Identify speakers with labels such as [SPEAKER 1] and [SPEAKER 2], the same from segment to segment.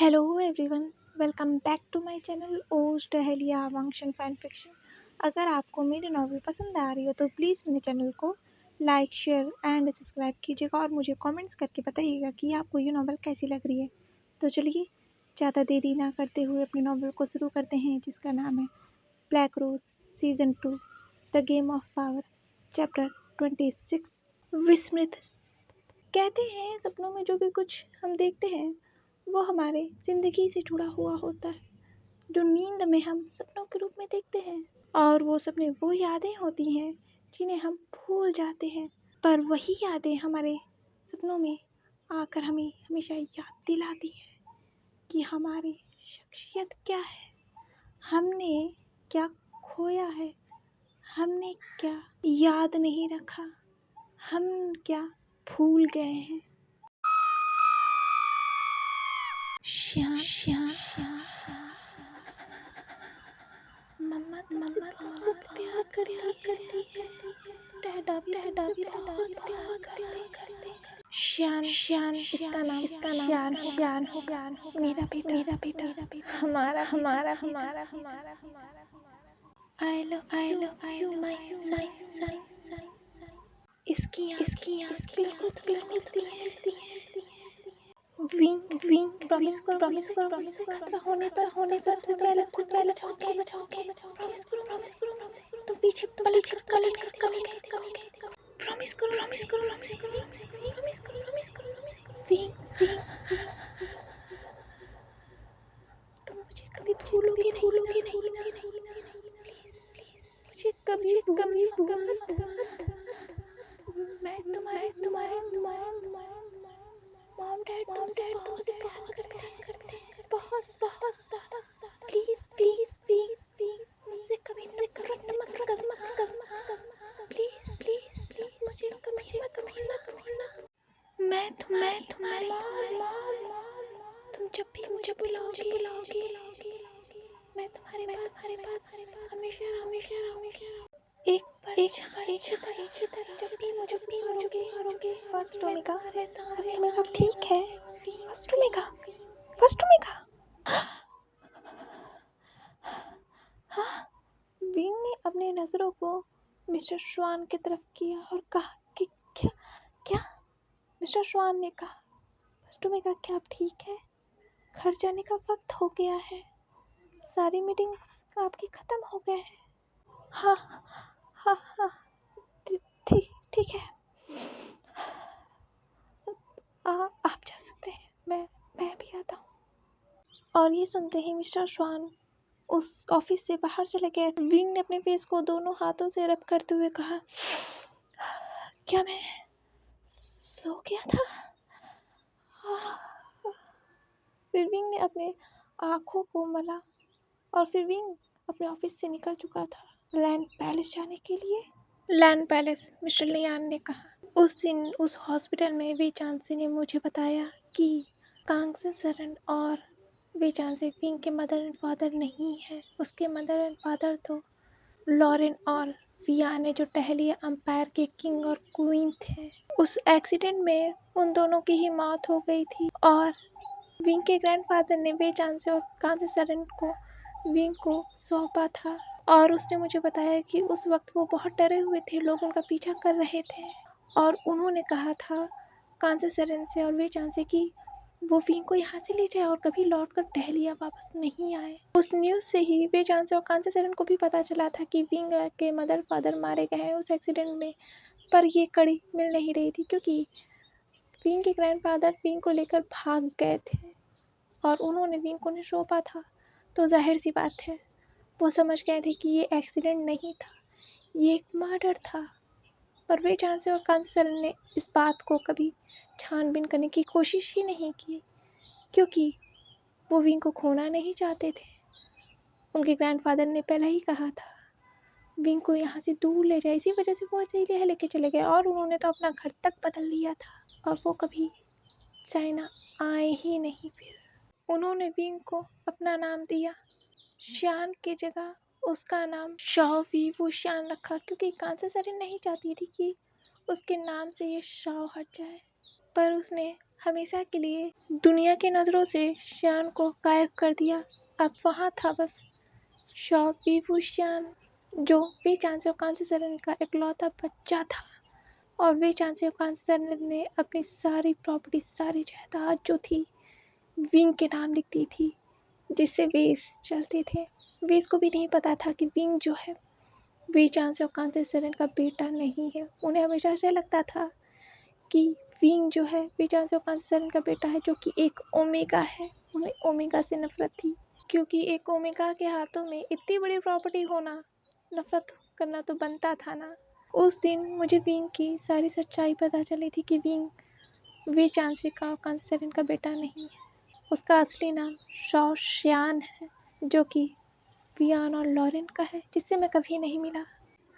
[SPEAKER 1] Hello everyone, welcome back to my channel ओज डहेलिया वंशन फैन फिक्शन। अगर आपको मेरी नॉवेल पसंद आ रही हो तो प्लीज़ मेरे चैनल को लाइक, शेयर एंड सब्सक्राइब कीजिएगा और मुझे कमेंट्स करके बताइएगा कि आपको ये नॉवेल कैसी लग रही है। तो चलिए ज़्यादा देरी ना करते हुए अपनी नॉवेल को शुरू करते हैं, जिसका नाम है black rose season 2 the game of power, chapter 26 विस्मृत। कहते हैं सपनों में जो भी कुछ हम देखते हैं वो हमारे ज़िंदगी से जुड़ा हुआ होता है, जो नींद में हम सपनों के रूप में देखते हैं। और वो सपने वो यादें होती हैं जिन्हें हम भूल जाते हैं, पर वही यादें हमारे सपनों में आकर हमें हमेशा याद दिलाती हैं कि हमारी शख्सियत क्या है, हमने क्या खोया है, हमने क्या याद नहीं रखा, हम क्या भूल गए हैं। श्याम श्याम मम्मा तुमसे बहुत प्यार करती है। डैडा भी बहुत प्यार करते हैं। श्यान इसका नाम श्यान होगा। मेरा बेटा हमारा I love you my son. इसकी आँखें बिल्कुल मिलती है। विंग प्रॉमिस करो खतरा होने पर सबसे पहले खुद बचाओगे। प्रॉमिस करो मुझसे तुम पीछे पलट कर कभी देखोगे। प्रॉमिस करो मुझसे विंग तुम मुझे कभी भूलोगे नहीं। प्लीज मुझे कभी भूलना मत। मैं तुम्हारे मॉम डैड तुमसे बहुत प्यार करते हैं, बहुत ज्यादा। प्लीज मुझसे कभी नफरत मत करना। प्लीज मुझे कभी मत भूलना। मैं तुम्हारी मॉम। तुम जब भी मुझे बुलाओगे मैं तुम्हारे पास हमेशा रहूंगी। एक बड़ी छाई की तरह जब भी मुझे बुलाओगे। फर्स्ट ओमेगा ठीक है। फर्स्ट ओमेगा हाँ। विंग ने अपनी नजरों को मिस्टर श्वान की तरफ किया और कहा कि क्या? मिस्टर श्वान ने कहा, फर्स्ट ओमेगा क्या आप ठीक है? घर जाने का वक्त हो गया है, सारी मीटिंग्स आपकी खत्म हो गए हैं। हाँ ठीक है। आप जा सकते हैं, मैं भी आता हूँ। और ये सुनते ही मिस्टर श्वान उस ऑफिस से बाहर चले गए। विंग ने अपने फेस को दोनों हाथों से रब करते हुए कहा, क्या मैं सो गया था? फिर विंग ने अपने आँखों को मला और फिर विंग अपने ऑफिस से निकल चुका था लैंड पैलेस जाने के लिए। लैंड पैलेस, मिस्टर लियान ने कहा, उस दिन उस हॉस्पिटल में वे चांसी ने मुझे बताया कि कांगसन सरन और वे चांसी विंग के मदर एंड फादर नहीं है। उसके मदर एंड फादर तो लॉरेन और वियाने, जो टहलिया अंपायर के किंग और क्वीन थे। उस एक्सीडेंट में उन दोनों की ही मौत हो गई थी और विंग के ग्रैंडफादर ने वे चांसी और कांगसन सरन को विंग को सौंपा था। और उसने मुझे बताया कि उस वक्त वो बहुत डरे हुए थे, लोग उनका पीछा कर रहे थे और उन्होंने कहा था कांसे सरन से और वे चांसे कि वो विंग को यहाँ से ले जाए और कभी लौट कर टहलिया वापस नहीं आए। उस न्यूज़ से ही वे चांसे और कांसे सरन को भी पता चला था कि विंग के मदर फादर मारे गए हैं उस एक्सीडेंट में, पर ये कड़ी मिल नहीं रही थी क्योंकि विंग के ग्रैंडफादर विंग को लेकर भाग गए थे और उन्होंने विंग को नहीं सौंपा था। तो जाहिर सी बात है वो समझ गए थे कि ये एक्सीडेंट नहीं था, ये एक मर्डर था। पर वे चांसे और कांसे सरन ने इस बात को कभी छानबीन करने की कोशिश ही नहीं की क्योंकि वो विंग को खोना नहीं चाहते थे। उनके ग्रैंडफादर ने पहले ही कहा था विंग को यहाँ से दूर ले जाए, इसी वजह से वो ऑस्ट्रेलिया लेके चले गए और उन्होंने तो अपना घर तक बदल लिया था और वो कभी चाइना आए ही नहीं। फिर उन्होंने विंग को अपना नाम दिया, श्यान की जगह उसका नाम शाओ वी वो श्यान रखा क्योंकि कांसे सरन नहीं चाहती थी कि उसके नाम से ये शाओ हट जाए। पर उसने हमेशा के लिए दुनिया की नज़रों से शियान को गायब कर दिया। अब वहाँ था बस शॉ वीवू शियान, जो वे चांसेओ कांसेसरन का इकलौता बच्चा था। और वे चांसेओ कांसेसरन ने अपनी सारी प्रॉपर्टी, सारी जायदाद जो थी, विंग के नाम लिख दी थी, जिससे वेस चलते थे। वेस को भी नहीं पता था कि विंग जो है वे चांसेओ कांसेसरन का बेटा नहीं है। उन्हें हमेशा ऐसा लगता था कि विंग जो है वे चांसेओ कांसेसरन का बेटा है, जो कि एक ओमेगा है। उन्हें ओमेगा से नफरत थी, क्योंकि एक ओमेगा के हाथों में इतनी बड़ी प्रॉपर्टी होना, नफरत करना तो बनता था ना। उस दिन मुझे विंग की सारी सच्चाई पता चली थी कि विंग वे चांसेओ कांसेसरन का बेटा नहीं है। उसका असली नाम शॉ शियान है, जो कि वियान और लॉरेन का है, जिससे मैं कभी नहीं मिला।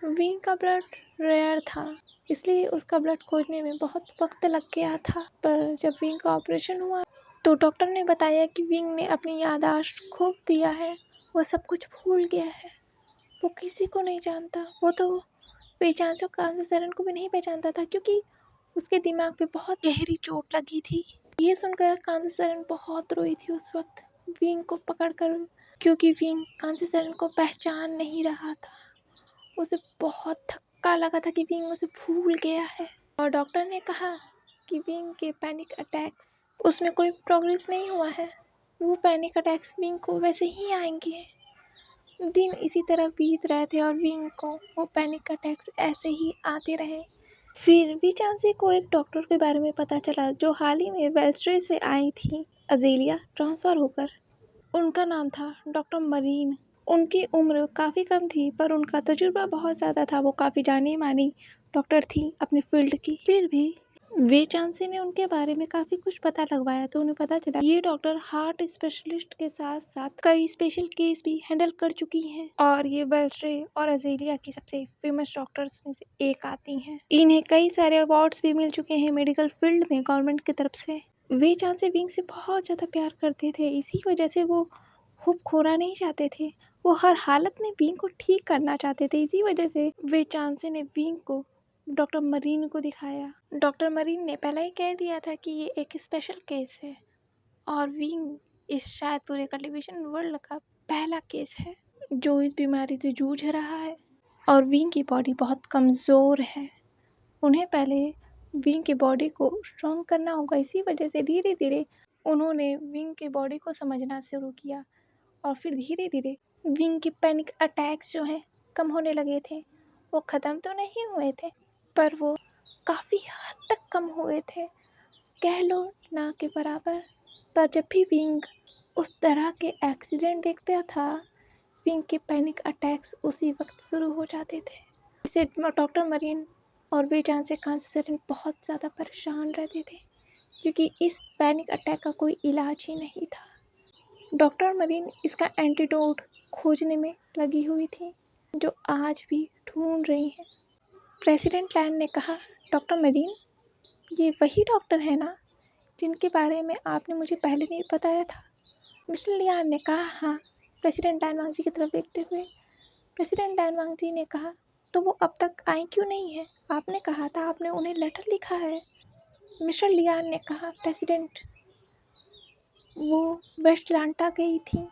[SPEAKER 1] विंग का ब्लड रेयर था, इसलिए उसका ब्लड खोजने में बहुत वक्त लग गया था। पर जब विंग का ऑपरेशन हुआ तो डॉक्टर ने बताया कि विंग ने अपनी याददाश्त खो दिया है। वो सब कुछ भूल गया है। वो किसी को नहीं जानता। वो तो बेचांसों कांसेसरन को भी नहीं पहचानता था, क्योंकि उसके दिमाग पे बहुत गहरी चोट लगी थी। ये सुनकर कांसेसरन बहुत रोई थी उस वक्त विंग को पकड़कर, क्योंकि विंग कांसेसरन को पहचान नहीं रहा था। उसे बहुत धक्का लगा था कि विंग उसे भूल गया है। और डॉक्टर ने कहा कि विंग के पैनिक अटैक्स, उसमें कोई प्रोग्रेस नहीं हुआ है। वो पैनिक अटैक्स विंग को वैसे ही आएंगे। दिन इसी तरह बीत रहे थे और विंग को वो पैनिक अटैक्स ऐसे ही आते रहे। फिर विचांसी को एक डॉक्टर के बारे में पता चला, जो हाल ही में वेल्स्ट्रे से आई थी, अजेलिया ट्रांसफ़र होकर। उनका नाम था डॉक्टर मरीन। उनकी उम्र काफ़ी कम थी, पर उनका तजुर्बा बहुत ज़्यादा था। वो काफ़ी जानी मानी डॉक्टर थी अपनी फील्ड की। फिर भी वे चांसी ने उनके बारे में काफ़ी कुछ पता लगवाया, तो उन्हें पता चला ये डॉक्टर हार्ट स्पेशलिस्ट के साथ साथ कई स्पेशल केस भी हैंडल कर चुकी हैं, और ये वेल्स्ट्रे और अजेलिया की सबसे फेमस डॉक्टर्स में से एक आती हैं। इन्हें कई सारे अवार्ड्स भी मिल चुके हैं मेडिकल फील्ड में गवर्नमेंट की तरफ से। वे चांसी विंग से बहुत ज़्यादा प्यार करते थे, इसी वजह से वो होप खोना नहीं चाहते थे। वो हर हालत में विंग को ठीक करना चाहते थे। इसी वजह से वे चांसी ने विंग को डॉक्टर मरीन को दिखाया। डॉक्टर मरीन ने पहले ही कह दिया था कि ये एक स्पेशल केस है, और विंग इस शायद पूरे कल्टीवेशन वर्ल्ड का पहला केस है जो इस बीमारी से जूझ रहा है। और विंग की बॉडी बहुत कमज़ोर है। उन्हें पहले विंग की बॉडी को स्ट्रॉन्ग करना होगा। इसी वजह से धीरे धीरे उन्होंने विंग की बॉडी को समझना शुरू किया, और फिर धीरे धीरे विंग के पैनिक अटैक्स जो हैं कम होने लगे थे। वो ख़त्म तो नहीं हुए थे, पर वो काफ़ी हद तक कम हुए थे, कह लो ना के बराबर। पर जब भी विंग उस तरह के एक्सीडेंट देखता था, विंग के पैनिक अटैक्स उसी वक्त शुरू हो जाते थे। इससे डॉक्टर मरीन और वे चांसी कांसेसरन बहुत ज़्यादा परेशान रहते थे, क्योंकि इस पैनिक अटैक का कोई इलाज ही नहीं था। डॉक्टर मरीन इसका एंटीडोट खोजने में लगी हुई थी, जो आज भी ढूंढ रही हैं। प्रेसिडेंट लैन ने कहा, डॉक्टर मरीन, ये वही डॉक्टर है ना जिनके बारे में आपने मुझे पहले नहीं बताया था? मिस्टर लियान ने कहा, हाँ। प्रेसिडेंट डैन वांग जी की तरफ देखते हुए प्रेसिडेंट डैन वांग जी ने कहा, तो वो अब तक आई क्यों नहीं है? आपने कहा था आपने उन्हें लेटर लिखा है। मिस्टर लियान ने कहा, प्रेसिडेंट, वो वेस्ट अटलांटा गई थी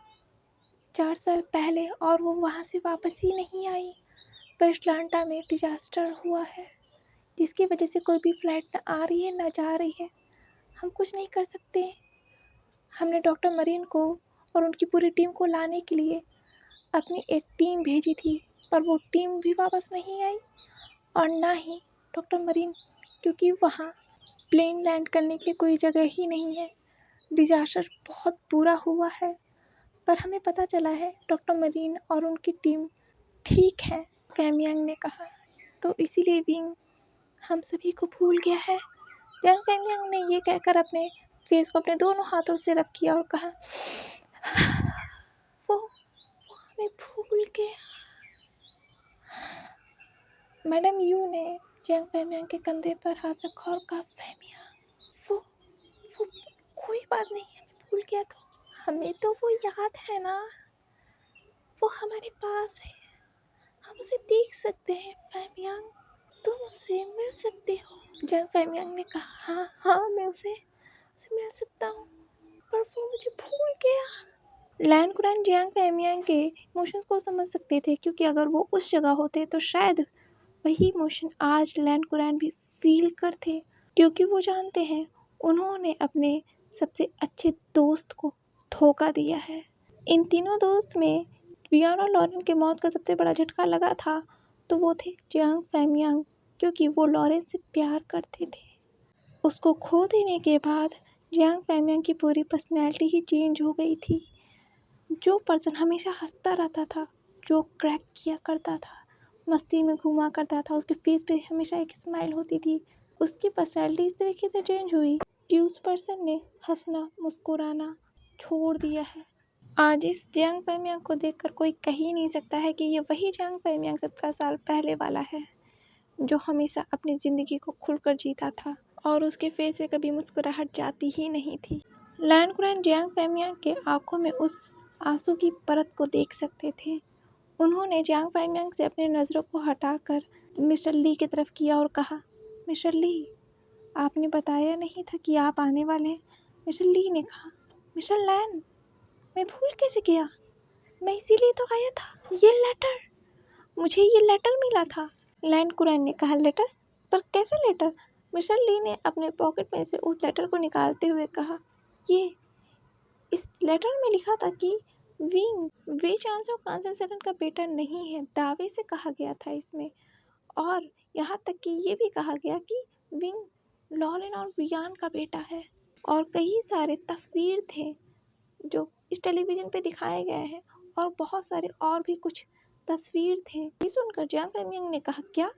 [SPEAKER 1] 4 साल पहले, और वो वहाँ से वापस ही नहीं आई। वेस्ट अटलांटा में डिजास्टर हुआ है, जिसकी वजह से कोई भी फ्लाइट ना आ रही है ना जा रही है। हम कुछ नहीं कर सकते। हमने डॉक्टर मरीन को और उनकी पूरी टीम को लाने के लिए अपनी एक टीम भेजी थी, पर वो टीम भी वापस नहीं आई, और ना ही डॉक्टर मरीन, क्योंकि वहाँ प्लेन लैंड करने के लिए कोई जगह ही नहीं है। डिजास्टर बहुत बुरा हुआ है, पर हमें पता चला है डॉक्टर मरीन और उनकी टीम ठीक है, फैमियांग ने कहा। तो इसीलिए विंग हम सभी को भूल गया है। यांग फैमियांग ने ये कहकर अपने फेस को अपने दोनों हाथों से रब किया और कहा, वो हमें भूल गया। मैडम यू ने यांग फैमियांग के कंधे पर हाथ रखा और कहा, फैमियांग, वो कोई बात नहीं, हमें भूल गया तो हमें तो वो याद है ना, वो हमारे पास है, हम उसे देख सकते हैं। फैमियांग, तुम उससे मिल सकते हो। यांग फैमियांग ने कहा, हाँ हाँ, मैं उसे से मिल सकता हूँ, पर वो मुझे भूल गया। लैन कुरैन जियांग फैमियांग के इमोशंस को समझ सकते थे, क्योंकि अगर वो उस जगह होते तो शायद वही इमोशन आज लैन कुरैन भी फील करते, क्योंकि वो जानते हैं उन्होंने अपने सबसे अच्छे दोस्त को धोखा दिया है। इन तीनों दोस्त में वियान और लॉरेन के मौत का सबसे बड़ा झटका लगा था तो वो थे जियांग फैमियांग, क्योंकि वो लॉरेन से प्यार करते थे। उसको खो देने के बाद जियांग फैमियांग की पूरी पर्सनैलिटी ही चेंज हो गई थी। जो पर्सन हमेशा हंसता रहता था, जो क्रैक किया करता था, मस्ती में घूमा करता था, उसके फेस पे हमेशा एक स्माइल होती थी, उसकी पर्सनैलिटी इस तरीके से चेंज हुई कि उस पर्सन ने हंसना मुस्कुराना छोड़ दिया है। आज इस जियांग फैमियांग को देखकर कोई कह ही नहीं सकता है कि ये वही जियांग फैमियांग 17 साल पहले वाला है, जो हमेशा अपनी ज़िंदगी को खुलकर जीता था और उसके फेस से कभी मुस्कुराहट जाती ही नहीं थी। लैन कुरैन जियांग फैमियांग के आंखों में उस आंसू की परत को देख सकते थे। उन्होंने जियांग फैमियांग से अपनी नज़रों को हटाकर मिस्टर ली की तरफ किया और कहा, मिस्टर ली, आपने बताया नहीं था कि आप आने वाले हैं। मिस्टर ली ने कहा, मिस्टर लैन, मैं भूल कैसे गया, मैं इसीलिए तो आया था। ये लेटर, मुझे ये लेटर मिला था। लैन कुरैन ने कहा, लेटर? पर कैसे लेटर? मिस्टर ली ने अपने पॉकेट में से उस लेटर को निकालते हुए कहा, ये इस लेटर में लिखा था कि विंग वे चांसो कांसेसरन का बेटा नहीं है, दावे से कहा गया था इसमें। और यहाँ तक कि ये भी कहा गया कि विंग लॉरेन और वियान का बेटा है। और कई सारे तस्वीर थे जो इस टेलीविज़न पे दिखाए गए हैं, और बहुत सारे और भी कुछ तस्वीर थे। ये सुनकर जियांग फैमियांग ने कहा, क्या?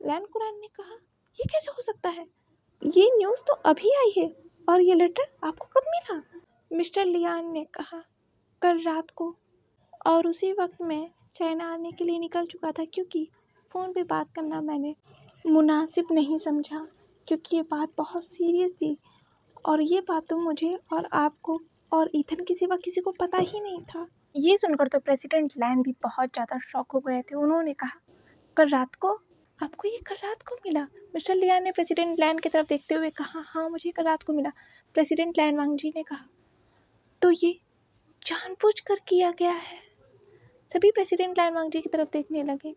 [SPEAKER 1] लैन कुरैन ने कहा, ये कैसे हो सकता है? ये न्यूज़ तो अभी आई है, और ये लेटर आपको कब मिला? मिस्टर लियान ने कहा, कल रात को। और उसी वक्त मैं चाइना आने के लिए निकल चुका था, क्योंकि फ़ोन पे बात करना मैंने मुनासिब नहीं समझा, क्योंकि ये बात बहुत सीरियस थी, और ये बात तो मुझे और आपको और ईथन के सिवा किसी को पता ही नहीं था। ये सुनकर तो प्रेसिडेंट लैन भी बहुत ज़्यादा शॉक हो गए थे। उन्होंने कहा, कल रात को? आपको ये कल रात को मिला? मिस्टर लियान ने प्रेसिडेंट लैन की तरफ देखते हुए कहा, हाँ, मुझे कल रात को मिला। प्रेसिडेंट लैन वांगजी ने कहा, तो ये जानबूझकर किया गया है? सभी प्रेसिडेंट लैन वांगजी की तरफ देखने लगे।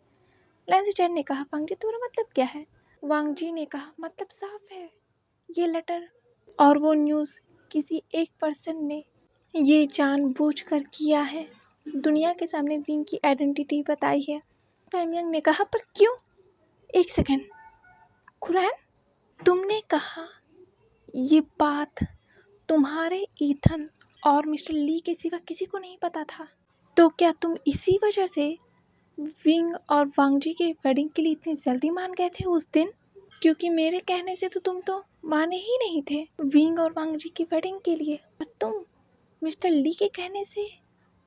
[SPEAKER 1] लैन जिचेन ने कहा, वांगजी, तुम्हारा मतलब क्या है? वांगजी ने कहा, मतलब साफ है, ये लेटर और वो न्यूज़ किसी एक पर्सन ने ये जानबूझकर किया है। दुनिया के सामने विंग की आइडेंटिटी बताई है। फैमियांग ने कहा, पर क्यों? एक सेकंड, कुरैन, तुमने कहा ये बात तुम्हारे ईथन और मिस्टर ली के सिवा किसी को नहीं पता था, तो क्या तुम इसी वजह से विंग और वांगजी के वेडिंग के लिए इतनी जल्दी मान गए थे उस दिन? क्योंकि मेरे कहने से तो तुम तो माने ही नहीं थे विंग और वांगजी की वेडिंग के लिए, पर तुम मिस्टर ली के कहने से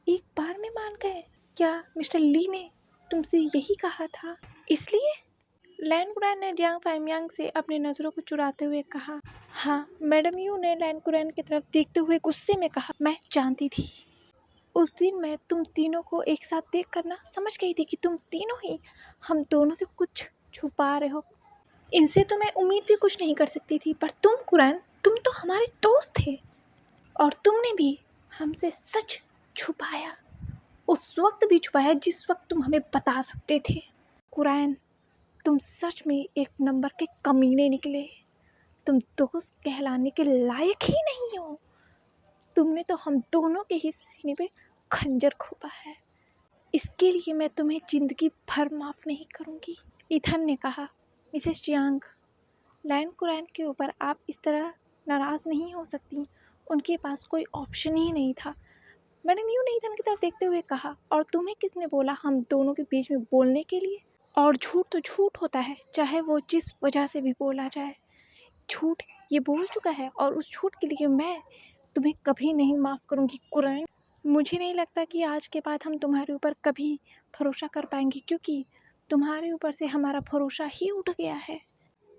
[SPEAKER 1] एक बार में मान गए। क्या मिस्टर ली ने तुमसे यही कहा था? इसलिए लैन कुरैन ने जियांग फैमियांग से अपनी नज़रों को चुराते हुए कहा, हाँ, मैडम यू ने लैन कुरैन की तरफ देखते हुए गुस्से में कहा, मैं जानती थी। उस दिन मैं तुम तीनों को एक साथ देख कर ना समझ गई थी कि तुम तीनों ही हम दोनों से कुछ छुपा रहे हो। इनसे तो मैं उम्मीद भी कुछ नहीं कर सकती थी, पर तुम कुरैन, तुम तो हमारे दोस्त थे, और तुमने भी हमसे सच छुपाया। उस वक्त भी छुपाया जिस वक्त तुम हमें बता सकते थे। कुरैन, तुम सच में एक नंबर के कमीने निकले। तुम दोस्त कहलाने के लायक ही नहीं हो। तुमने तो हम दोनों के ही सीने पे खंजर घोंपा है। इसके लिए मैं तुम्हें ज़िंदगी भर माफ़ नहीं करूँगी। ईथन ने कहा, मिसेस जियांग, लैन कुरैन के ऊपर आप इस तरह नाराज़ नहीं हो सकती। उनके पास कोई ऑप्शन ही नहीं था। मैडम यू ने ईथन की तरफ देखते हुए कहा, और तुम्हें किसने बोला हम दोनों के बीच में बोलने के लिए? और झूठ तो झूठ होता है, चाहे वो जिस वजह से भी बोला जाए। झूठ ये बोल चुका है, और उस झूठ के लिए मैं तुम्हें कभी नहीं माफ़ करूँगी कुरैन। मुझे नहीं लगता कि आज के बाद हम तुम्हारे ऊपर कभी भरोसा कर पाएंगे, क्योंकि तुम्हारे ऊपर से हमारा भरोसा ही उठ गया है।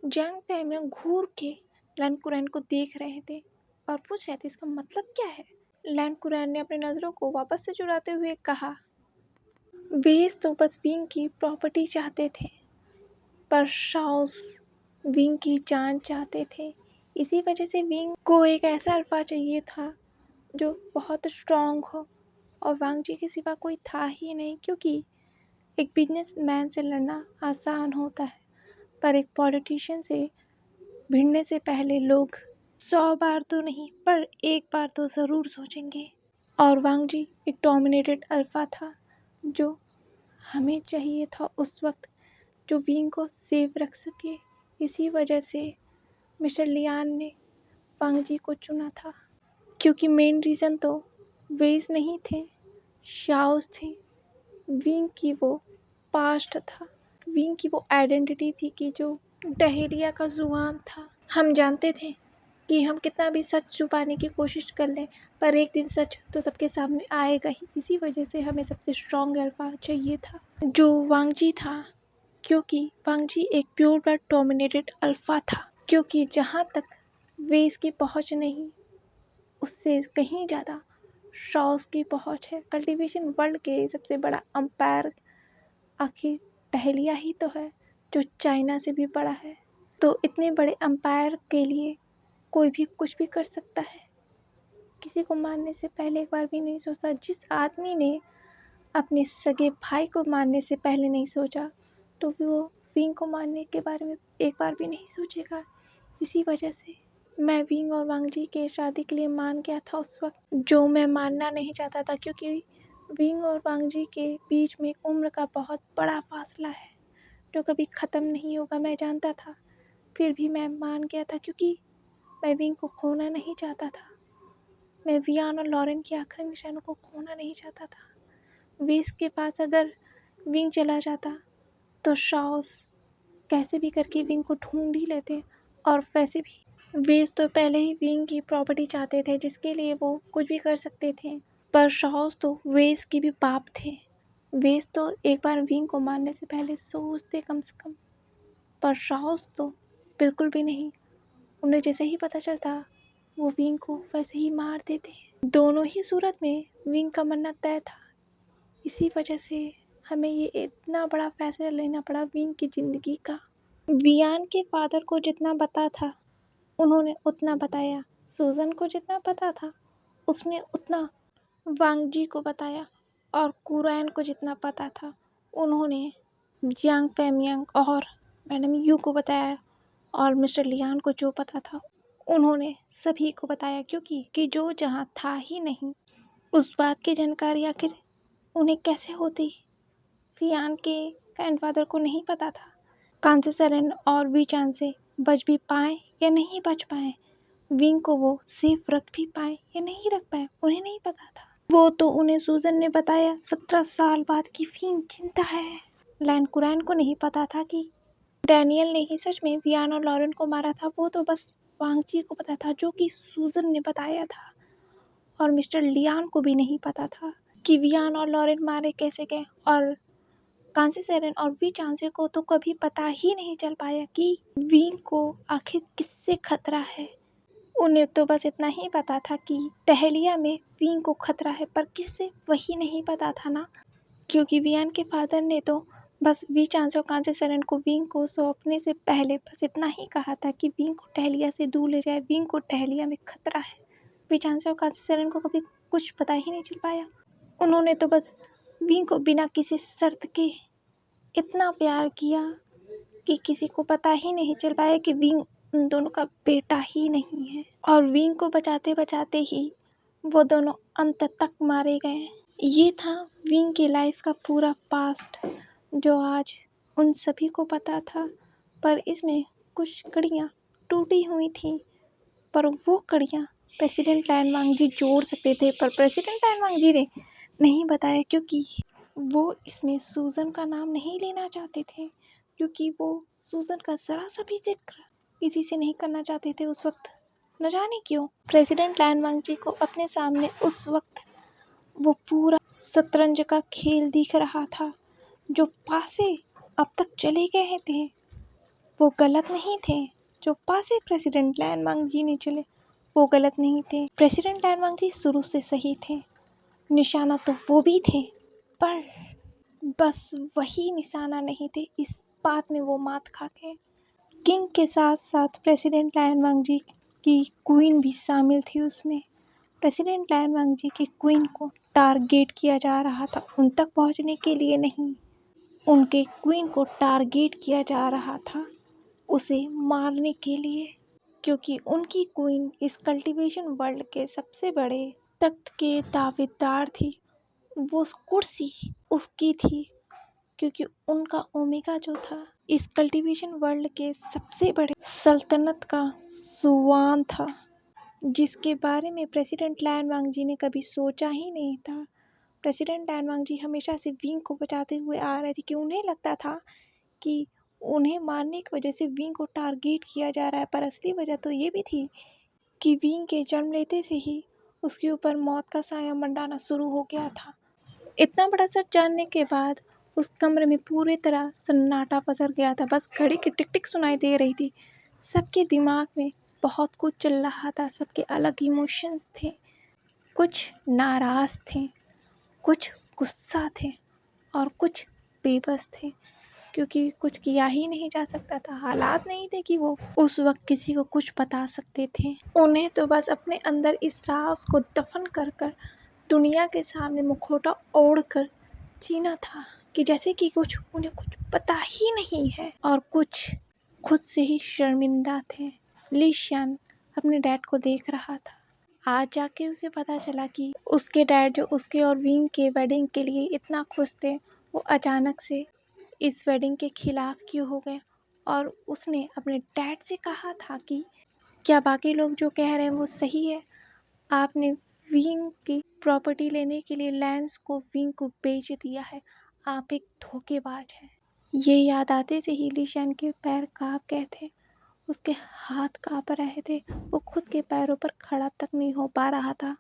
[SPEAKER 1] जियांग फैमियांग घूर के लैन कुरैन को देख रहे थे और पूछ रहे थे, इसका मतलब क्या है? लैन कुरैन ने अपनी नज़रों को वापस से चुराते हुए कहा, वे तो बस विंग की प्रॉपर्टी चाहते थे, पर शाओस विंग की जान चाहते थे। इसी वजह से विंग को एक ऐसा अल्फा चाहिए था जो बहुत स्ट्रांग हो, और वांग जी के सिवा कोई था ही नहीं, क्योंकि एक बिजनेसमैन से लड़ना आसान होता है, पर एक पॉलिटिशियन से भिड़ने से पहले लोग 100 बार तो नहीं पर एक बार तो ज़रूर सोचेंगे। और वांग जी एक डोमिनेटेड अल्फा था जो हमें चाहिए था उस वक्त, जो विंग को सेफ रख सके। इसी वजह से मिस्टर लियान ने वांग जी को चुना था, क्योंकि मेन रीज़न तो वेज नहीं थे, शाओस थे। विंग की वो पास्ट था, विंग की वो आइडेंटिटी थी कि जो डहेलिया का जुआन था। हम जानते थे कि हम कितना भी सच छुपाने की कोशिश कर लें, पर एक दिन सच तो सबके सामने आएगा ही। इसी वजह से हमें सबसे स्ट्रॉन्ग अल्फा चाहिए था, जो वांग जी था, क्योंकि वांग जी एक प्योर ब्लड डोमिनेटेड अल्फा था। क्योंकि जहाँ तक वेस की पहुँच नहीं, उससे कहीं ज़्यादा शॉस की पहुँच है। कल्टीवेशन वर्ल्ड के सबसे बड़ा अंपायर आखिर टहलिया ही तो है, जो चाइना से भी बड़ा है। तो इतने बड़े अंपायर के लिए कोई भी कुछ भी कर सकता है। किसी को मारने से पहले एक बार भी नहीं सोचता। जिस आदमी ने अपने सगे भाई को मारने से पहले नहीं सोचा, तो वो विंग को मारने के बारे में एक बार भी नहीं सोचेगा। इसी वजह से मैं विंग और वांग जी के शादी के लिए मान गया था उस वक्त, जो मैं मानना नहीं चाहता था, क्योंकि विंग और वांग जी के बीच में उम्र का बहुत बड़ा फासला है जो कभी ख़त्म नहीं होगा। मैं जानता था, फिर भी मैं मान गया था, क्योंकि मैं विंग को खोना नहीं चाहता था। मैं वियान और लॉरेन के आखिरी निशानों को खोना नहीं चाहता था। वेस के पास अगर विंग चला जाता तो शाओस कैसे भी करके विंग को ढूंढ ही लेते, और वैसे भी वेस तो पहले ही विंग की प्रॉपर्टी चाहते थे, जिसके लिए वो कुछ भी कर सकते थे। पर शाओस तो वेस की भी बाप थे। वेस तो एक बार विंग को मारने से पहले सोचते कम से कम, पर शाओस तो बिल्कुल भी नहीं। उन्हें जैसे ही पता चलता, वो विंग को वैसे ही मार देते। दोनों ही सूरत में विंग का मरना तय था। इसी वजह से हमें ये इतना बड़ा फैसला लेना पड़ा विंग की ज़िंदगी का। वियान के फादर को जितना पता था उन्होंने उतना बताया, सूजन को जितना पता था उसने उतना वांग जी को बताया, और कुरैन को जितना पता था उन्होंने जियांग फेमियांग और मैडम यू को बताया, और मिस्टर लियान को जो पता था उन्होंने सभी को बताया, क्योंकि जो जहाँ था ही नहीं, उस बात की जानकारी आखिर उन्हें कैसे होती। वियान के ग्रैंडफादर को नहीं पता था कांसे सेरेन और वीचान से बच भी पाए या नहीं बच पाए, विंग को वो सेफ रख भी पाए या नहीं रख पाए, उन्हें नहीं पता था। वो तो उन्हें सूजन ने बताया 17 साल बाद कि विंग जिंदा है। लैन कुरैन को नहीं पता था कि डैनियल ने ही सच में वियान और लॉरेन को मारा था। वो तो बस वांग जी को पता था, जो कि सूजन ने बताया था। और मिस्टर लियान को भी नहीं पता था कि वियान और लॉरेन मारे कैसे गए, और कांसी सेरेन और वी चांसे को तो कभी पता ही नहीं चल पाया कि विंग को आखिर किससे खतरा है। उन्हें तो बस इतना ही पता था कि टहलिया में विंग को खतरा है, पर किससे वही नहीं पता था ना, क्योंकि वियान के फादर ने तो बस वी चांस और कांसे सेरेन को विंग को सौंपने से पहले बस इतना ही कहा था कि विंग को टहलिया से दूर ले जाए, विंग को टहलिया में खतरा है। वी चांस और कांसे सेरेन को कभी कुछ पता ही नहीं चल पाया। उन्होंने तो बस विंग को बिना किसी शर्त के इतना प्यार किया कि किसी को पता ही नहीं चल पाया कि विंग उन दोनों का बेटा ही नहीं है। और विंग को बचाते बचाते ही वो दोनों अंत तक मारे गए। ये था विंग की लाइफ का पूरा पास्ट, जो आज उन सभी को पता था, पर इसमें कुछ कड़ियाँ टूटी हुई थी, पर वो कड़ियाँ प्रेसिडेंट लैन वांग जी जोड़ सकते थे, पर प्रेसिडेंट लैन वांग जी ने नहीं बताया, क्योंकि वो इसमें सूजन का नाम नहीं लेना चाहते थे, क्योंकि वो सूजन का ज़रा सा भी जिक्र किसी से नहीं करना चाहते थे उस वक्त। न जाने क्यों प्रेसिडेंट लैन वांग जी को अपने सामने उस वक्त वो पूरा शतरंज का खेल दिख रहा था। जो पासे अब तक चले गए थे वो गलत नहीं थे, जो पासे प्रेसिडेंट लैन वांग जी ने चले वो गलत नहीं थे। प्रेसिडेंट लैन वांग जी शुरू से सही थे, निशाना तो वो भी थे, पर बस वही निशाना नहीं थे, इस बात में वो मात खा गए। किंग के साथ साथ प्रेसिडेंट लैन वांग जी कि क्वीन भी शामिल थी उसमें। प्रेसिडेंट लैन वांगजी की क्वीन को टारगेट किया जा रहा था, उन तक पहुंचने के लिए नहीं, उनके क्वीन को टारगेट किया जा रहा था उसे मारने के लिए, क्योंकि उनकी क्वीन इस कल्टीवेशन वर्ल्ड के सबसे बड़े तख्त के दावेदार थी। वो कुर्सी उसकी थी, क्योंकि उनका ओमेगा जो था इस कल्टीवेशन वर्ल्ड के सबसे बड़े सल्तनत का सुवान था, जिसके बारे में प्रेसिडेंट लैन वांगजी ने कभी सोचा ही नहीं था। प्रेसिडेंट लैन वांगजी हमेशा से विंग को बचाते हुए आ रहे थे कि उन्हें लगता था कि उन्हें मारने की वजह से विंग को टारगेट किया जा रहा है, पर असली वजह तो ये भी थी कि विंग के जन्म लेते से ही उसके ऊपर मौत का साया मंडराना शुरू हो गया था। इतना बड़ा सच जानने के बाद उस कमरे में पूरी तरह सन्नाटा पसर गया था। बस घड़ी की टिक टिक सुनाई दे रही थी। सबके दिमाग में बहुत कुछ चल रहा था, सबके अलग इमोशंस थे। कुछ नाराज़ थे, कुछ गुस्सा थे और कुछ बेबस थे, क्योंकि कुछ किया ही नहीं जा सकता था। हालात नहीं थे कि वो उस वक्त किसी को कुछ बता सकते थे। उन्हें तो बस अपने अंदर इस राज को दफन कर कर दुनिया के सामने मुखौटा ओढ़ कर जीना था, कि जैसे कि उन्हें कुछ पता ही नहीं है। और कुछ खुद से ही शर्मिंदा थे। ली शियान अपने डैड को देख रहा था। आज जाके उसे पता चला कि उसके डैड, जो उसके और विंग के वेडिंग के लिए इतना खुश थे, वो अचानक से इस वेडिंग के खिलाफ क्यों हो गए। और उसने अपने डैड से कहा था कि क्या बाकी लोग जो कह रहे हैं वो सही है? आपने विंग की प्रॉपर्टी लेने के लिए लैंस को विंग को बेच दिया है। आप एक धोखेबाज हैं। ये याद आते से ही ली शियान के पैर कांप गए थे, उसके हाथ कांप रहे थे। वो खुद के पैरों पर खड़ा तक नहीं हो पा रहा था।